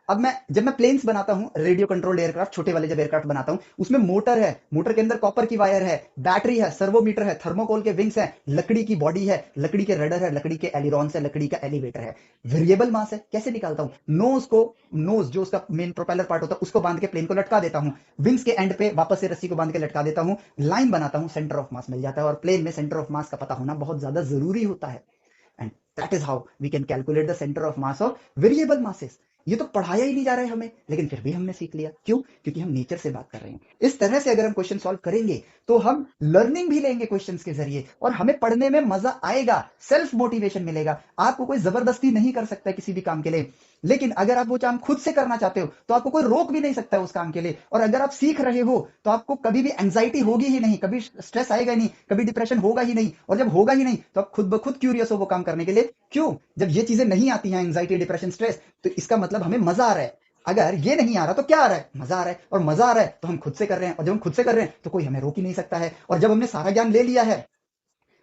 अब मैं जब मैं प्लेन्स बनाता हूं, रेडियो कंट्रोल्ड एयरक्राफ्ट, छोटे वाले जब एयरक्राफ्ट बनाता हूं, उसमें मोटर है, मोटर के अंदर कॉपर की वायर है, बैटरी है, सर्वोमीटर है, थर्मोकोल के विंग्स है, लकड़ी की बॉडी है, लकड़ी के रडर है, लकड़ी के एलिरॉन्स है, लकड़ी का एलिवेटर है। वेरिएबल मास है, कैसे निकालता हूं? नोज को, नोज जो उसका मेन प्रोपेलर पार्ट होता है उसको बांध के प्लेन को लटका देता हूं, विंग्स के एंड पे वापस से रस्सी को बांध के लटका देता हूं, लाइन बनाता हूं, सेंटर ऑफ मास मिल जाता है। और प्लेन में सेंटर ऑफ मास का पता होना बहुत ज्यादा जरूरी होता है। And that is how we can calculate the centre of mass of variable masses. ये तो पढ़ाया ही नहीं जा रहा है हमें, लेकिन फिर भी हमने सीख लिया। क्यों? क्योंकि हम नेचर से बात कर रहे हैं। इस तरह से अगर हम क्वेश्चन सॉल्व करेंगे तो हम लर्निंग भी लेंगे क्वेश्चंस के जरिए, और हमें पढ़ने में मजा आएगा, सेल्फ मोटिवेशन मिलेगा। आपको कोई जबरदस्ती नहीं कर सकता है किसी भी काम के लिए, लेकिन अगर आप वो काम खुद से करना चाहते हो तो आपको कोई रोक भी नहीं सकता है उस काम के लिए। और अगर आप सीख रहे हो तो आपको कभी भी एंजाइटी होगी ही नहीं, कभी स्ट्रेस आएगा ही नहीं, कभी डिप्रेशन होगा ही नहीं। और जब होगा ही नहीं तो आप खुद ब खुद क्यूरियस हो वो काम करने के लिए। क्यों? जब ये चीजें नहीं आती हैं, एंजाइटी, डिप्रेशन, स्ट्रेस, तो इसका मतलब हमें मजा आ रहा है। अगर ये नहीं आ रहा तो क्या आ रहा है? मजा आ रहा है। और मजा आ रहा है तो हम खुद से कर रहे हैं, और जब हम खुद से कर रहे हैं तो कोई हमें रोक ही नहीं सकता है। और जब हमने सारा ज्ञान ले लिया है,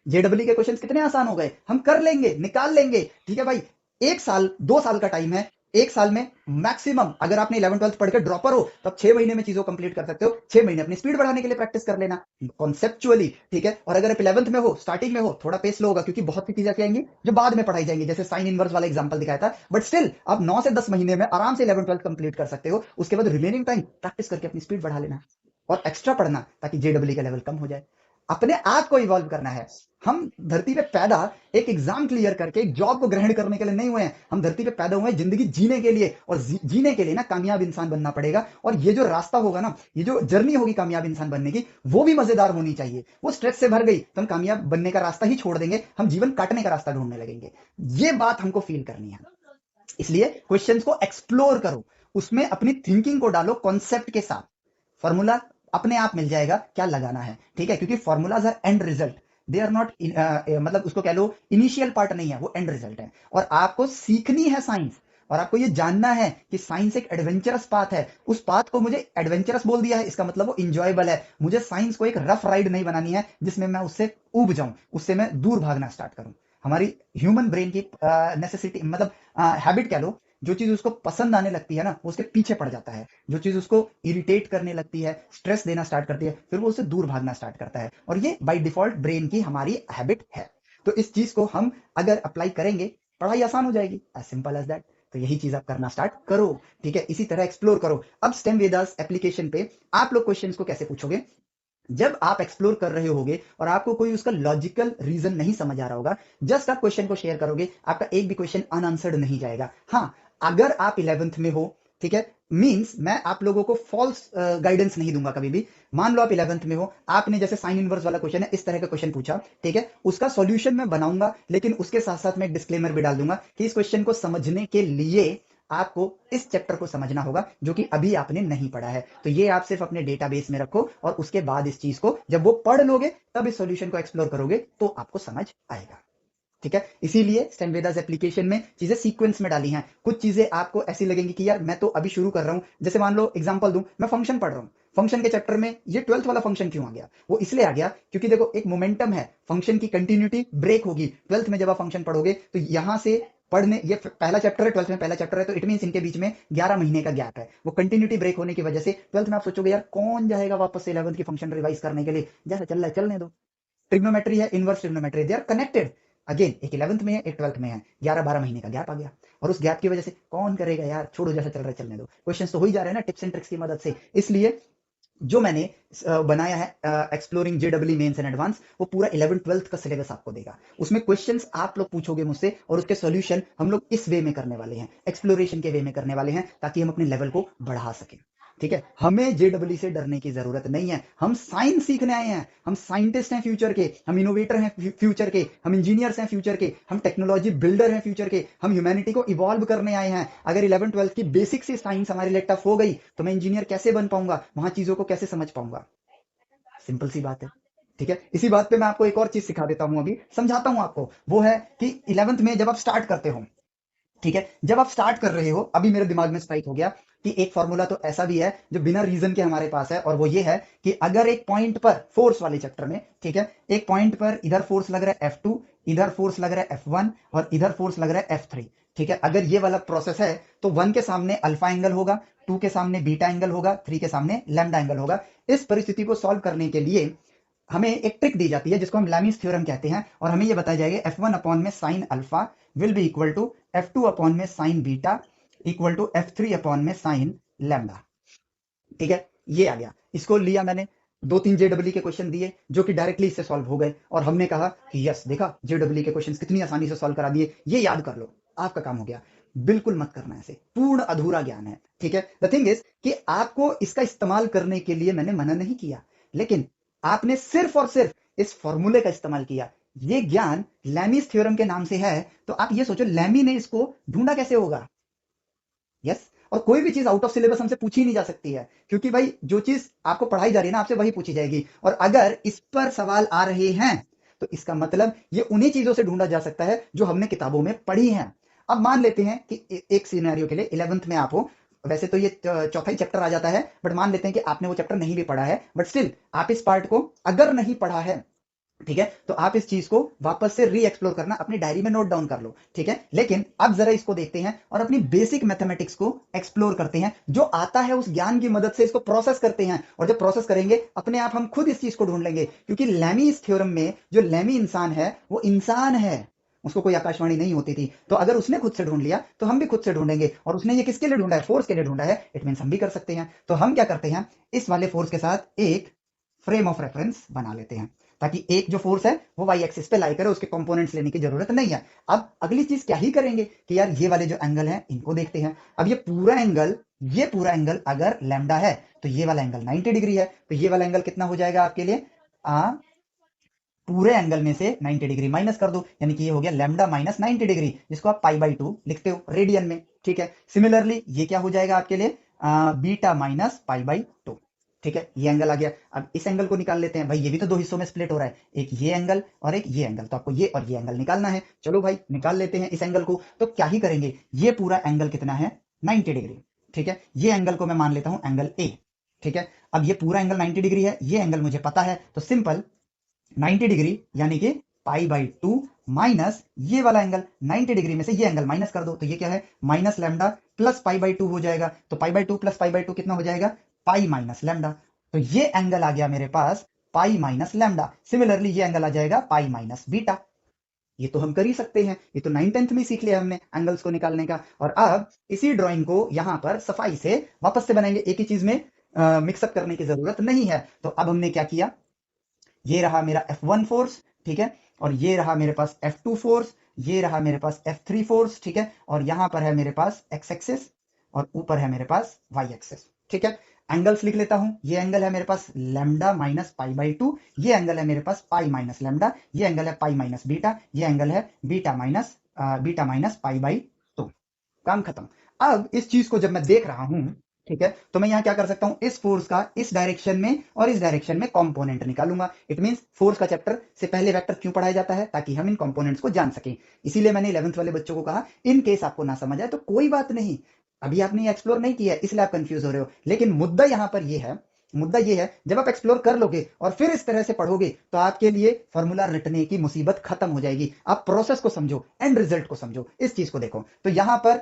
जेडब्ल्यू के क्वेश्चन कितने आसान हो गए, हम कर लेंगे, निकाल लेंगे, ठीक है भाई। 1 साल 2 साल का टाइम है, 1 साल में मैक्सिमम, अगर आपने 11th 12th पढ़ के ड्रॉपर हो तब 6 महीने में चीजों कंप्लीट कर सकते हो। 6 महीने अपनी स्पीड बढ़ाने के लिए प्रैक्टिस कर लेना कॉन्सेप्चुअली, ठीक है। और अगर आप 11th में हो, स्टार्टिंग में हो, थोड़ा पेस स्लो होगा, क्योंकि बहुत सी चीजें ऐसी आएंगी जो बाद में पढ़ाई जाएंगी, जैसे साइन इनवर्स वाला एग्जांपल दिखाया था। बट स्टिल आप 9 से 10 महीने में आराम से 11th 12th कंप्लीट कर सकते हो। उसके बाद रिमेनिंग टाइम प्रैक्टिस करके अपनी स्पीड बढ़ा लेना, और एक्स्ट्रा पढ़ना, ताकि जेडब्ल्यू का लेवल कम हो जाए। अपने आप को इवॉल्व करना है। हम धरती पे पैदा एक एग्जाम क्लियर करके एक जॉब को ग्रहण करने के लिए नहीं हुए हैं। हम धरती पे पैदा हुए हैं जिंदगी जीने के लिए, और जीने के लिए ना कामयाब इंसान बनना पड़ेगा। और ये जो रास्ता होगा ना, ये जो जर्नी होगी कामयाब इंसान बनने की, वो भी मजेदार होनी चाहिए। वो स्ट्रेस से भर गई तो हम कामयाब बनने का रास्ता ही छोड़ देंगे, हम जीवन काटने का रास्ता ढूंढने लगेंगे। ये बात हमको फील करनी है। इसलिए क्वेश्चंस को एक्सप्लोर करो, उसमें अपनी थिंकिंग को डालो कॉन्सेप्ट के साथ। फॉर्मूला अपने आप मिल जाएगा क्या लगाना है, ठीक है, क्योंकि formulas are and result, they are not, मतलब उसको कह लो इनिशियल पार्ट नहीं है, वो एंड रिजल्ट है। और आपको सीखनी है साइंस, और आपको ये जानना है कि साइंस एक एडवेंचरस पाथ है। उस पाथ को मुझे एडवेंचरस बोल दिया है, इसका मतलब वो इंजॉयबल है। मुझे साइंस को एक रफ राइड नहीं बनानी है जिसमें मैं उससे ऊब जाऊं, उससे मैं दूर भागना स्टार्ट करूं। हमारी ह्यूमन ब्रेन की नेसेसिटी, मतलब हैबिट कह लो, जो चीज उसको पसंद आने लगती है ना, वो उसके पीछे पड़ जाता है। जो चीज उसको इरिटेट करने लगती है, स्ट्रेस देना स्टार्ट करती है, फिर वो उससे दूर भागना स्टार्ट करता है। और ये बाय डिफॉल्ट ब्रेन की हमारी हैबिट है। तो इस चीज को हम अगर अप्लाई करेंगे, पढ़ाई आसान हो जाएगी, एज सिंपल एज दैट। तो यही चीज आप करना स्टार्ट करो, ठीक है, इसी तरह एक्सप्लोर करो। अब स्टेम वेदास एप्लीकेशन पे आप लोग क्वेश्चंस को कैसे पूछोगे? जब आप एक्सप्लोर कर रहे होगे और आपको कोई उसका लॉजिकल रीजन नहीं समझ आ रहा होगा, जस्ट आप क्वेश्चन को शेयर करोगे, आपका एक भी क्वेश्चन अनआंसर्ड नहीं जाएगा। हाँ, अगर आप 11th में हो, ठीक है, मींस मैं आप लोगों को फॉल्स गाइडेंस नहीं दूंगा कभी भी। मान लो आप 11th में हो, आपने जैसे साइन इनवर्स वाला क्वेश्चन है, इस तरह का क्वेश्चन पूछा, ठीक है, उसका सॉल्यूशन मैं बनाऊंगा, लेकिन उसके साथ साथ मैं एक डिस्क्लेमर भी डाल दूंगा कि इस क्वेश्चन को समझने के लिए आपको इस चैप्टर को समझना होगा जो कि अभी आपने नहीं पढ़ा है। तो ये आप सिर्फ अपने डेटाबेस में रखो, और उसके बाद इस चीज को जब वो पढ़ लोगे तब इस सॉल्यूशन को एक्सप्लोर करोगे तो आपको समझ आएगा, ठीक है। इसीलिए स्टेम वेदास एप्लीकेशन में चीजें सीक्वेंस में डाली हैं। कुछ चीजें आपको ऐसी लगेंगी कि यार मैं तो अभी शुरू कर रहा हूं, जैसे मान लो एग्जांपल दूं, मैं फंक्शन पढ़ रहा हूं, फंक्शन के चैप्टर में ये 12th वाला फंक्शन क्यों आ गया? वो इसलिए आ गया क्योंकि देखो एक मोमेंटम है, फंक्शन की कंटिन्यूटी ब्रेक होगी। 12th में जब आप फंक्शन पढ़ोगे तो यहां से पढ़ने, ये पहला चैप्टर है, 12th में पहला चैप्टर है, तो इट मीन इनके बीच में 11 महीने का गैप है। वो कंटिन्यूटी ब्रेक होने की वजह से 12th में आप सोचोगे यार कौन जाएगा वापस से 11th की फंक्शन रिवाइज करने के लिए, जैसा चल रहा है चलने दो। ट्रिग्नोमेट्री है, inverse trigonometry, they are connected. Again एक 11th में है, एक 12th में है, 11-12 महीने का गैप आ गया। और उस गैप की वजह से कौन करेगा यार, छोड़ो जैसा चल रहा है चलने दो। क्वेश्चन तो हो ही जा रहे हैं ना टिप्स एंड ट्रिक्स की मदद से। इसलिए जो मैंने बनाया है exploring J W mains and advance, वो पूरा 11th 12th का सिलेबस आपको देगा। उसमें क्वेश्चंस आप लोग पूछोगे मुझसे और उसके सॉल्यूशन हम लोग इस वे में करने वाले हैं, एक्सप्लोरेशन के वे में करने वाले हैं, ताकि हम अपने लेवल को बढ़ा सकें। ठीक है, हमें जेडब्ल्यू से डरने की जरूरत नहीं है। हम साइंस सीखने आए हैं, हम साइंटिस्ट हैं फ्यूचर के, हम इनोवेटर हैं फ्यूचर के, हम इंजीनियर्स हैं फ्यूचर के, हम टेक्नोलॉजी बिल्डर हैं फ्यूचर के, हम ह्यूमैनिटी को इवॉल्व करने आए हैं। अगर 11th 12th की बेसिक से साइंस हमारे लिए टफ हो गई तो मैं इंजीनियर कैसे बन पाऊंगा, वहां चीजों को कैसे समझ पाऊंगा? सिंपल सी बात है। ठीक है, इसी बात पे मैं आपको एक और चीज सिखा देता हूं, अभी समझाता हूं आपको। वो है कि 11th में जब आप स्टार्ट करते हो, ठीक है, जब आप स्टार्ट कर रहे हो, अभी मेरे दिमाग में स्ट्राइक हो गया कि एक फॉर्मूला तो ऐसा भी है जो बिना रीजन के हमारे पास है, और वो ये है कि अगर एक पॉइंट पर फोर्स वाले चैप्टर में, ठीक है, एक पॉइंट पर इधर फोर्स लग रहा है F2, इधर फोर्स लग रहा है F1 और इधर फोर्स लग रहा है F3, ठीक है, अगर ये वाला प्रोसेस है तो 1 के सामने अल्फा एंगल होगा, 2 के सामने बीटा एंगल होगा, 3 के सामने लैम्डा एंगल होगा। इस परिस्थिति को सॉल्व करने के लिए हमें एक ट्रिक दी जाती है जिसको हम लैमीज थ्योरम कहते हैं, और हमें यह बताया जाएगा F1 अपॉन में sine alpha will be equal to F2 upon में sine beta equal to F3 upon में साइन लैम्डा। ठीक है, ये आ गया, इसको लिया मैंने, 2-3 जेडब्ल्यू के क्वेश्चन दिए जो कि डायरेक्टली इससे सॉल्व हो गए, और हमने कहा कि यस देखा जेडब्ल्यू के क्वेश्चन कितनी आसानी से सॉल्व करा दिए, ये याद कर लो, आपका काम हो गया। बिल्कुल मत करना ऐसे, पूर्ण अधूरा ज्ञान है। ठीक है, द थिंग इज कि आपको इसका इस्तेमाल करने के लिए मैंने मना नहीं किया, लेकिन आपने सिर्फ और सिर्फ इस फॉर्मूले का इस्तेमाल किया। ये ज्ञान लैमीज थ्योरम के नाम से है, तो आप ये सोचो लैमी ने इसको ढूंढा कैसे होगा। यस, और कोई भी चीज आउट ऑफ सिलेबस हमसे पूछी नहीं जा सकती है, क्योंकि भाई जो चीज आपको पढ़ाई जा रही है ना, आपसे वही पूछी जाएगी, और अगर इस पर सवाल आ रहे हैं तो इसका मतलब ये उन्हीं चीजों से ढूंढा जा सकता है जो हमने किताबों में पढ़ी हैं। अब मान लेते हैं कि एक सिनेरियो के लिए 11th में आप हो, वैसे तो ये चौथा ही चैप्टर आ जाता है, बट मान लेते हैं कि आपने वो चैप्टर नहीं भी पढ़ा है, बट स्टिल आप इस पार्ट को अगर नहीं पढ़ा है, ठीक है, तो आप इस चीज को वापस से री एक्सप्लोर करना, अपनी डायरी में नोट डाउन कर लो। ठीक है, लेकिन अब जरा इसको देखते हैं और अपनी बेसिक मैथमेटिक्स को एक्सप्लोर करते हैं, जो आता है उस ज्ञान की मदद से इसको प्रोसेस करते हैं, और जब प्रोसेस करेंगे अपने आप हम खुद इस चीज को ढूंढ लेंगे, क्योंकि लैमी इस थ्योरम में जो लैमी इंसान है वो इंसान है, उसको कोई आकाशवाणी नहीं होती थी, तो अगर उसने खुद से ढूंढ लिया तो हम भी खुद से ढूंढेंगे, और उसने ये किसके लिए ढूंढा है, फोर्स के लिए ढूंढा है, इट मीन हम भी कर सकते हैं। तो हम क्या करते हैं, इस वाले फोर्स के साथ एक फ्रेम ऑफ रेफरेंस बना लेते हैं, ताकि एक जो फोर्स है वो वाई एक्सिस पे लाई करे, उसके कंपोनेंट्स लेने की जरूरत नहीं है। अब अगली चीज क्या ही करेंगे कि यार ये वाले जो एंगल हैं इनको देखते हैं। अब ये पूरा एंगल अगर लैम्डा है तो ये वाला एंगल 90 डिग्री है, तो ये वाला एंगल कितना हो जाएगा आपके लिए, पूरे एंगल में से 90 डिग्री माइनस कर दो, यानी कि ये हो गया लैम्डा माइनस 90 डिग्री, जिसको आप पाई/2 लिखते हो रेडियन में। ठीक है, सिमिलरली ये क्या हो जाएगा आपके लिए, बीटा माइनस पाई/2। ठीक है, ये एंगल आ गया। अब इस एंगल को निकाल लेते हैं, भाई ये भी तो दो हिस्सों में स्प्लिट हो रहा है, एक ये एंगल और एक ये एंगल, तो आपको ये और ये एंगल निकालना है। चलो भाई निकाल लेते हैं इस एंगल को। तो क्या ही करेंगे, ये पूरा एंगल कितना है, 90 डिग्री। ठीक है, ये एंगल को मैं मान लेता हूं एंगल ए। ठीक है, अब ये पूरा एंगल 90 डिग्री है, ये एंगल मुझे पता है, तो सिंपल 90 डिग्री यानी कि पाई/2 माइनस ये वाला एंगल, 90 डिग्री में से ये एंगल माइनस कर दो, तो ये क्या है, माइनस लैम्डा प्लस पाई/2 हो जाएगा। तो पाई/2 प्लस पाई/2 कितना हो जाएगा, पाई माइनस लैम्डा। तो ये एंगल आ गया मेरे पास पाई माइनस लैम्डा। सिमिलरली ये एंगल आ जाएगा पाई माइनस बीटा। ये तो हम कर ही सकते हैं, ये तो 9th 10th में सीख लिया हमने एंगल्स को निकालने का। और अब इसी ड्राइंग को यहां पर सफाई से वापस से बनाएंगे, एक ही चीज में मिक्सअप करने की जरूरत नहीं है। तो अब हमने क्या किया, ये रहा मेरा F1 फोर्स, ठीक है, और ये रहा मेरे पास F2 फोर्स, ये रहा मेरे पास F3 फोर्स, ठीक है, और यहां पर है मेरे पास x एक्सिस और ऊपर है मेरे पास y एक्सिस। ठीक है, एंगल्स लिख लेता हूं, ये एंगल है मेरे पास लैम्डा माइनस पाई/2, ये एंगल है मेरे पास पाई माइनस लैम्डा, ये एंगल है पाई माइनस बीटा, ये एंगल है बीटा माइनस पाई/2। काम खत्म। अब इस चीज को जब मैं देख रहा हूं, ठीक है, तो मैं यहां क्या कर सकता हूं, इस फोर्स का इस डायरेक्शन में और इस डायरेक्शन में कंपोनेंट निकालूंगा। इट मींस फोर्स का चैप्टर से पहले वेक्टर क्यों पढ़ाया जाता है, ताकि हम इन कंपोनेंट्स को जान सकें। इसीलिए मैंने 11th वाले बच्चों को कहा, इन केस आपको ना समझ आए तो कोई बात नहीं, अभी आपने एक्सप्लोर नहीं किया है इसलिए आप कंफ्यूज हो रहे हो, लेकिन मुद्दा ये है जब आप एक्सप्लोर कर लोगे और फिर इस तरह से पढ़ोगे तो आपके लिए फॉर्मूला रटने की मुसीबत खत्म हो जाएगी। आप प्रोसेस को समझो, एंड रिजल्ट को समझो, इस चीज को देखो। तो यहां पर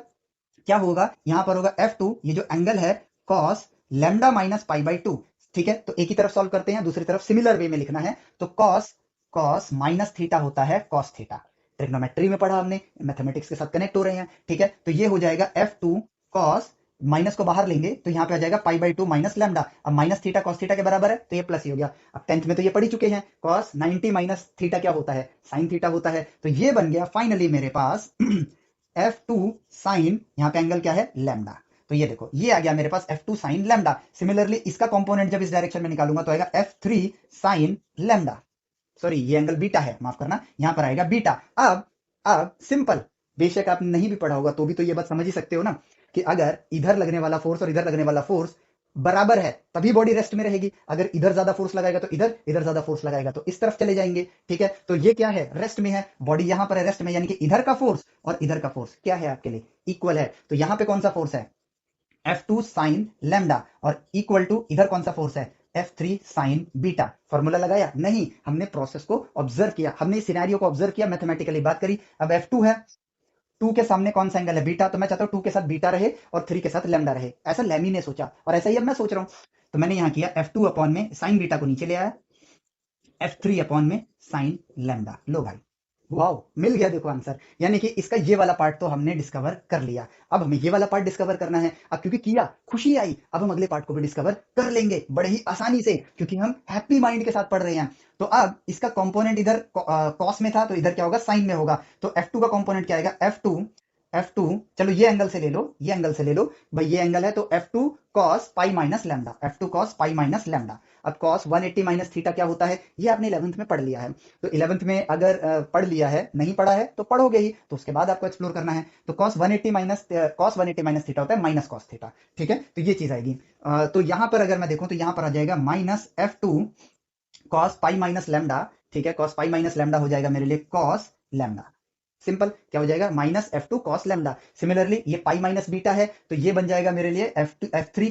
क्या होगा, यहां पर होगा F2, ये जो एंगल है cos लैम्डा माइनस पाई/2। ठीक है, तो एक ही तरफ सॉल्व करते हैं, दूसरी तरफ सिमिलर वे में लिखना है। तो cos माइनस थीटा होता है cos थीटा, ट्रिग्नोमेट्री में पढ़ा हमने, मैथमेटिक्स के साथ कनेक्ट हो रहे हैं। ठीक है, तो ये हो जाएगा F2 cos माइनस को बाहर लेंगे तो यहाँ पे आ जाएगा पाई बाई 2 माइनस लैम्डा। अब माइनस थीटा कॉस थीटा के बराबर है तो ये प्लस ही हो गया। अब 10th में तो ये पढ़ ही चुके हैं, कॉस 90 माइनस थीटा क्या होता है, साइन थीटा होता है। तो ये बन गया फाइनली मेरे पास F2 साइन, यहाँ पे एंगल क्या है, लैम्डा। तो ये देखो ये आ गया मेरे पास F2 साइन लैम्डा। सिमिलरली इसका कंपोनेंट जब इस डायरेक्शन में निकालूंगा तो आएगा F3 साइन लैम्डा। सॉरी ये एंगल बीटा है, माफ करना, यहां पर आएगा बीटा। अब सिंपल, बेशक आपने नहीं भी पढ़ा होगा तो भी तो ये बात समझ ही सकते हो ना कि अगर इधर लगने वाला फोर्स और इधर लगने वाला फोर्स बराबर है तभी बॉडी रेस्ट में रहेगी। अगर इधर ज्यादा फोर्स लगाएगा तो इधर, इधर ज्यादा फोर्स लगाएगा तो इस तरफ चले जाएंगे। ठीक है, तो ये क्या है, रेस्ट में है, बॉडी यहां पर है रेस्ट में, यानी कि इधर का फोर्स और इधर का फोर्स क्या है आपके लिए, इक्वल है। तो यहां पे कौन सा फोर्स है, F2 साइन लैम्डा, और इक्वल टू इधर कौन सा फोर्स है, F3 साइन बीटा। फॉर्मूला लगाया नहीं, हमने प्रोसेस को ऑब्जर्व किया, हमने सिनेरियो को ऑब्जर्व किया, मैथमेटिकली बात करी। अब F2 है, 2 के सामने कौन सा एंगल है, बीटा, तो मैं चाहता हूं 2 के साथ बीटा रहे और 3 के साथ लैम्डा रहे। ऐसा लैमी ने सोचा और ऐसा ही अब मैं सोच रहा हूं। तो मैंने यहां किया F2 अपॉन में साइन बीटा को नीचे ले आया, F3 अपॉन में साइन लैम्डा। लो भाई, वाओ, मिल गया देखो आंसर। यानी कि इसका ये वाला पार्ट तो हमने डिस्कवर कर लिया। अब हमें ये वाला पार्ट डिस्कवर करना है। अब क्योंकि किया, खुशी आई, अब हम अगले पार्ट को भी डिस्कवर कर लेंगे बड़े ही आसानी से, क्योंकि हम हैप्पी माइंड के साथ पढ़ रहे हैं। तो अब इसका कंपोनेंट इधर कॉस में था तो इधर क्या होगा, साइन में होगा। तो F2 का कंपोनेंट क्या आएगा, F2, चलो ये एंगल से ले लो, ये एंगल से ले लो भाई, ये एंगल है तो F2 cos pi minus lambda, F2 cos pi minus lambda. अब cos 180 माइनस थीटा क्या होता है, ये आपने 11th में पढ़ लिया है। तो 11th में अगर पढ़ लिया है, नहीं पढ़ा है तो पढ़ोगे ही, तो उसके बाद आपको एक्सप्लोर करना है। तो cos 180 माइनस थीटा होता है माइनस cos थीटा। ठीक है, तो ये चीज आएगी। तो यहां पर अगर मैं देखूं तो यहां पर आ जाएगा minus F2 cos pi minus lambda. ठीक है, cos पाई माइनस लैम्डा हो जाएगा मेरे लिए cos लैम्डा। सिंपल, क्या हो जाएगा, minus F2 cos lambda. Similarly ये पाई माइनस बीटा है तो ये बन जाएगा मेरे लिए F3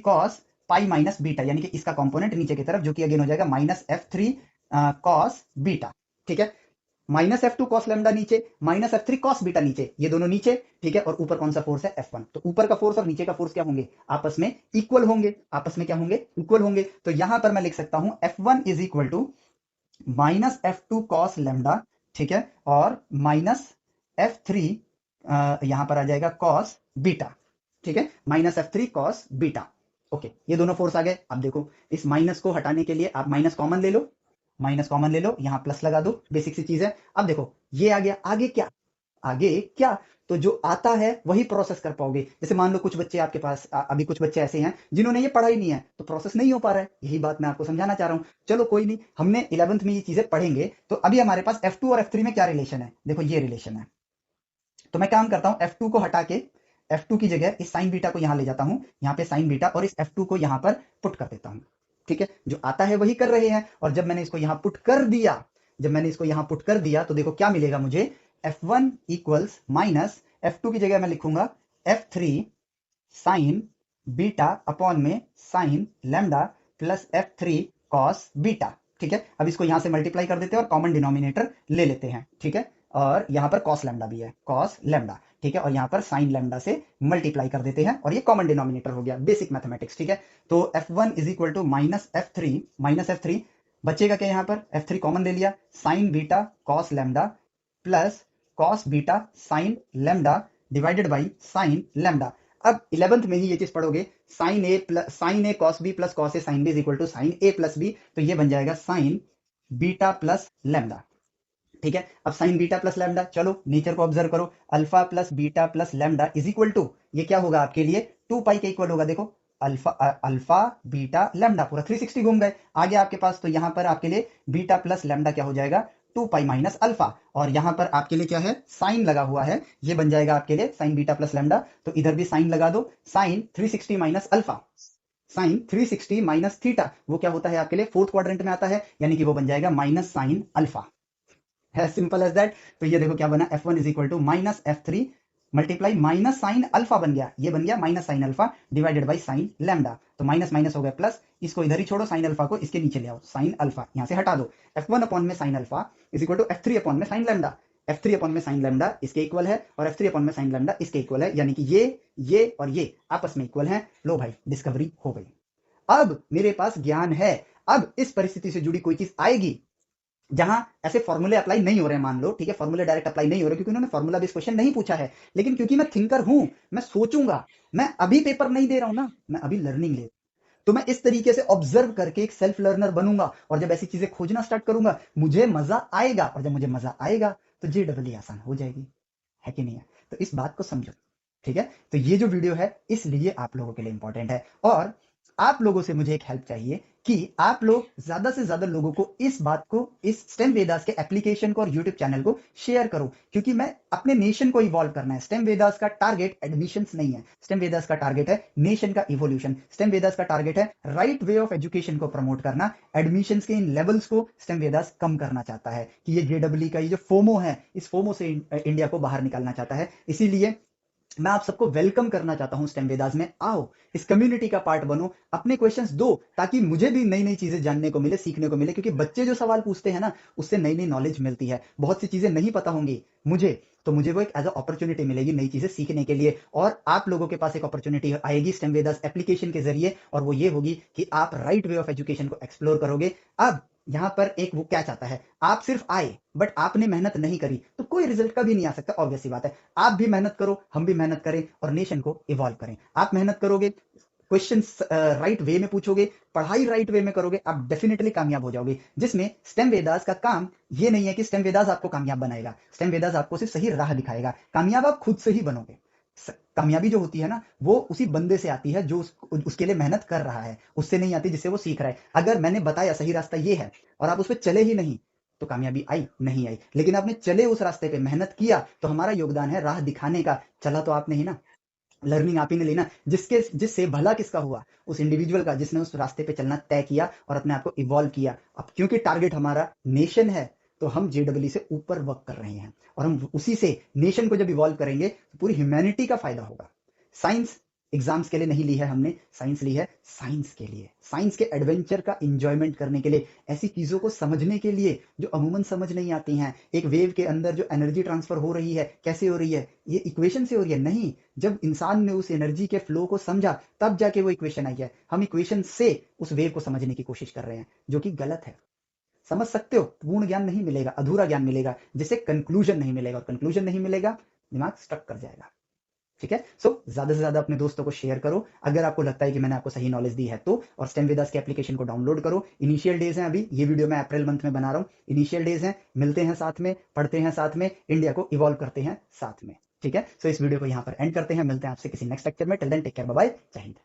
cos pi minus beta, यानी कि इसका कंपोनेंट नीचे की तरफ, जो कि अगेन हो जाएगा माइनस F3 cos बीटा। ठीक है, माइनस F2 cos लैम्डा नीचे, माइनस F3 cos बीटा नीचे, ये दोनों नीचे। ठीक है, और ऊपर कौन सा फोर्स है, F1। तो ऊपर का फोर्स और नीचे का फोर्स क्या होंगे, आपस में इक्वल होंगे, आपस में क्या होंगे, इक्वल होंगे। तो यहां पर मैं लिख सकता हूं F1 is equal to minus F2 cos lambda. ठीक है, और माइनस F3 यहां पर आ जाएगा cos बीटा। ठीक है, minus F3 cos beta. Okay, ये दोनों फोर्स आ गए। अब देखो इस माइनस को हटाने के लिए आप माइनस कॉमन ले लो, माइनस कॉमन ले लो, यहां प्लस लगा दो, बेसिक सी चीज है। अब देखो ये आ गया, आगे क्या, आगे क्या, तो जो आता है वही प्रोसेस कर पाओगे। जैसे मान लो कुछ बच्चे आपके पास अभी कुछ बच्चे ऐसे हैं जिन्होंने ये पढ़ा ही नहीं है तो प्रोसेस नहीं हो पा रहा है, यही बात मैं आपको समझाना चाह रहा हूं। चलो कोई नहीं, हमने 11th में ये चीजें पढ़ेंगे। तो अभी हमारे पास F2 और F3 में क्या रिलेशन है, देखो ये रिलेशन है। तो मैं काम करता हूं, F2 को हटा के F2 की जगह इस साइन बीटा को यहां ले जाता हूं, यहां पे साइन बीटा, और इस F2 को यहां पर पुट कर देता हूं। ठीक है, जो आता है वही कर रहे हैं। और जब मैंने इसको यहां पुट कर दिया, जब मैंने इसको यहां पुट कर दिया तो देखो क्या मिलेगा मुझे, F1 इक्वल्स माइनस F2 की जगह मैं लिखूंगा F3 साइन बीटा अपॉन में sine lambda plus F3 cos beta. ठीक है, अब इसको यहां से मल्टीप्लाई कर देते हैं और कॉमन डिनोमिनेटर ले लेते हैं। ठीक है, और यहां पर कॉस लैम्डा भी है, कॉस लैम्डा। ठीक है, और यहां पर साइन लैम्डा से मल्टीप्लाई कर देते हैं और ये कॉमन डिनोमिनेटर हो गया, बेसिक मैथमेटिक्स। ठीक है, तो F1 is equal to minus F3 बचेगा क्या, यहां पर F3 कॉमन ले लिया, sine beta cos lambda plus cos beta sine lambda divided by sine lambda. अब 11th में ही ये चीज पढ़ोगे, sine A cos B plus cos A sine B is equal to sine A plus B. तो ये बन जाएगा साइन बीटा प्लस लैम्डा। ठीक है, अब साइन बीटा प्लस लैम्डा, चलो नेचर को ऑब्जर्व करो, alpha plus beta plus lambda is equal to, ये क्या होगा आपके लिए, 2 पाई के इक्वल होगा। देखो अल्फा बीटा लैम्डा पूरा 360 घूम गए आ गया आपके पास। तो यहां पर आपके लिए बीटा प्लस लैम्डा क्या हो जाएगा, 2 पाई माइनस अल्फा। और यहां पर आपके लिए क्या है, साइन लगा हुआ है, ये बन जाएगा आपके लिए साइन बीटा प्लस लैम्डा। तो इधर भी साइन लगा दो, sine 360 minus alpha, sine 360 minus theta, वो क्या होता है आपके लिए, फोर्थ क्वाड्रेंट में आता है, यानी कि वो बन जाएगा माइनस साइन अल्फा। है सिंपल एज दैट। तो ये देखो क्या बना, F1 is equal to minus F3 multiply minus sine alpha बन गया, ये बन गया minus sine alpha divided by sine lambda. तो माइनस माइनस हो गया प्लस, इसको इधर ही छोड़ो, साइन अल्फा को इसके नीचे ले आओ, साइन अल्फा यहां से हटा दो। F1 अपॉन में sine alpha is equal to F3 upon में साइन लैम्डा, F3 अपॉन में साइन लैम्डा इसके इक्वल है और F3 अपॉन में साइन लैम्डा इसके इक्वल है, यानी कि ये और ये आपस में इक्वल है। लो भाई, डिस्कवरी हो गई। अब मेरे पास ज्ञान है, अब इस परिस्थिति से जुड़ी कोई चीज आएगी जहां ऐसे फॉर्मूले अप्लाई नहीं हो रहे हैं, मान लो, ठीक है, फॉर्मूले डायरेक्ट अप्लाई नहीं हो रहे क्योंकि उन्होंने फॉर्मूला बेस्ड क्वेश्चन नहीं पूछा है, लेकिन क्योंकि मैं थिंकर हूं, मैं सोचूंगा, मैं अभी पेपर नहीं दे रहा हूं ना, मैं अभी लर्निंग ले, तो मैं इस तरीके से ऑब्जर्व करके एक सेल्फ लर्नर बनूंगा, और जब ऐसी चीजें खोजना स्टार्ट करूंगा मुझे मजा आएगा, और जब मुझे मजा आएगा तो जेडब्ल्यू आसान हो जाएगी, है कि नहीं है? तो इस बात को समझो, ठीक है? तो ये जो वीडियो है इसलिए आप लोगों के लिए इंपॉर्टेंट है, और आप लोगों से मुझे एक हेल्प चाहिए कि आप लोग ज्यादा से ज्यादा लोगों को इस बात को, इस स्टेम वेदास के एप्लीकेशन को और यूट्यूब चैनल को शेयर करो, क्योंकि मैं अपने नेशन को इवॉल्व करना है। स्टेम वेदास का टारगेट एडमिशंस नहीं है, स्टेम वेदास का टारगेट है नेशन का इवोल्यूशन, स्टेम वेदास का टारगेट है राइट वे ऑफ एजुकेशन को प्रमोट करना, एडमिशंस के इन लेवल्स को स्टेम वेदास कम करना चाहता है, कि ये जेडब्ल्यू का ये जो फोमो है, इस फोमो से इंडिया को बाहर निकालना चाहता है। इसीलिए मैं आप सबको वेलकम करना चाहता हूं स्टेम वेदास में, आओ इस कम्युनिटी का पार्ट बनो, अपने क्वेश्चंस दो, ताकि मुझे भी नई नई चीजें जानने को मिले, सीखने को मिले, क्योंकि बच्चे जो सवाल पूछते हैं ना, उससे नई नई नॉलेज मिलती है, बहुत सी चीजें नहीं पता होंगी मुझे, तो मुझे वो एक एज अ अपॉर्चुनिटी मिलेगी नई चीजें सीखने के लिए, और आप लोगों के पास एक अपॉर्चुनिटी आएगी स्टेम वेदास एप्लीकेशन के जरिए, और वो ये होगी कि आप राइट वे ऑफ एजुकेशन को एक्सप्लोर करोगे। अब यहाँ पर एक वो क्या चाहता है, आप सिर्फ आए बट आपने मेहनत नहीं करी तो कोई रिजल्ट कभी नहीं आ सकता, ऑब्वियस सी बात है। आप भी मेहनत करो, हम भी मेहनत करें, और नेशन को इवॉल्व करें। आप मेहनत करोगे, क्वेश्चन राइट वे में पूछोगे, पढ़ाई राइट वे में करोगे, आप डेफिनेटली कामयाब हो जाओगे, जिसमें स्टेम वेदास का काम ये नहीं है कि स्टेम वेदास आपको कामयाब बनाएगा, स्टेम वेदास आपको सिर्फ सही राह दिखाएगा, कामयाब आप खुद से ही बनोगे। कामयाबी जो होती है ना, वो उसी बंदे से आती है जो उसके लिए मेहनत कर रहा है, उससे नहीं आती जिससे वो सीख रहा है। अगर मैंने बताया सही रास्ता ये है और आप उस पर चले ही नहीं, तो कामयाबी आई नहीं आई, लेकिन आपने चले उस रास्ते पे, मेहनत किया, तो हमारा योगदान है राह दिखाने का। चला तो आपने ही ना, लर्निंग आप ही ने लेना, जिसके जिससे भला किसका हुआ, उस इंडिविजुअल का जिसने उस रास्ते पे चलना तय किया और अपने आप को इवॉल्व किया। अब क्योंकि टारगेट हमारा नेशन है, तो हम जेडब्ल्यू से ऊपर वर्क कर रहे हैं, और हम उसी से नेशन को जब इवॉल्व करेंगे तो पूरी ह्यूमैनिटी का फायदा होगा। साइंस एग्जाम्स के लिए नहीं ली है हमने, साइंस ली है साइंस के लिए, साइंस के एडवेंचर का इंजॉयमेंट करने के लिए, ऐसी चीजों को समझने के लिए जो अमूमन समझ नहीं आती हैं। एक वेव के अंदर जो एनर्जी ट्रांसफर हो रही है, कैसे हो रही है, ये इक्वेशन से हो रही है नहीं, जब इंसान ने उस एनर्जी के फ्लो को समझा तब जाके वो इक्वेशन आई है। हम इक्वेशन से उस वेव को समझने की कोशिश कर रहे हैं, जो कि गलत है। समझ सकते हो, पूर्ण ज्ञान नहीं मिलेगा, अधूरा ज्ञान मिलेगा, जिससे कंक्लूजन नहीं मिलेगा, और कंक्लूजन नहीं मिलेगा दिमाग स्टक कर जाएगा। ठीक है? सो ज्यादा से ज्यादा अपने दोस्तों को शेयर करो, अगर आपको लगता है कि मैंने आपको सही नॉलेज दी है तो, और स्टेम विदास के एप्लीकेशन को डाउनलोड करो। इनिशियल डेज हैं अभी, ये वीडियो मैं अप्रैल मंथ में बना रहा हूँ, इनिशियल डेज हैं, मिलते हैं साथ में, पढ़ते हैं साथ में, इंडिया को इवॉल्व करते हैं साथ में। ठीक है? सो इस वीडियो को यहाँ पर एंड करते हैं, मिलते हैं आपसे किसी नेक्स्ट लेक्चर में। Till then take care, bye bye, जय हिंद।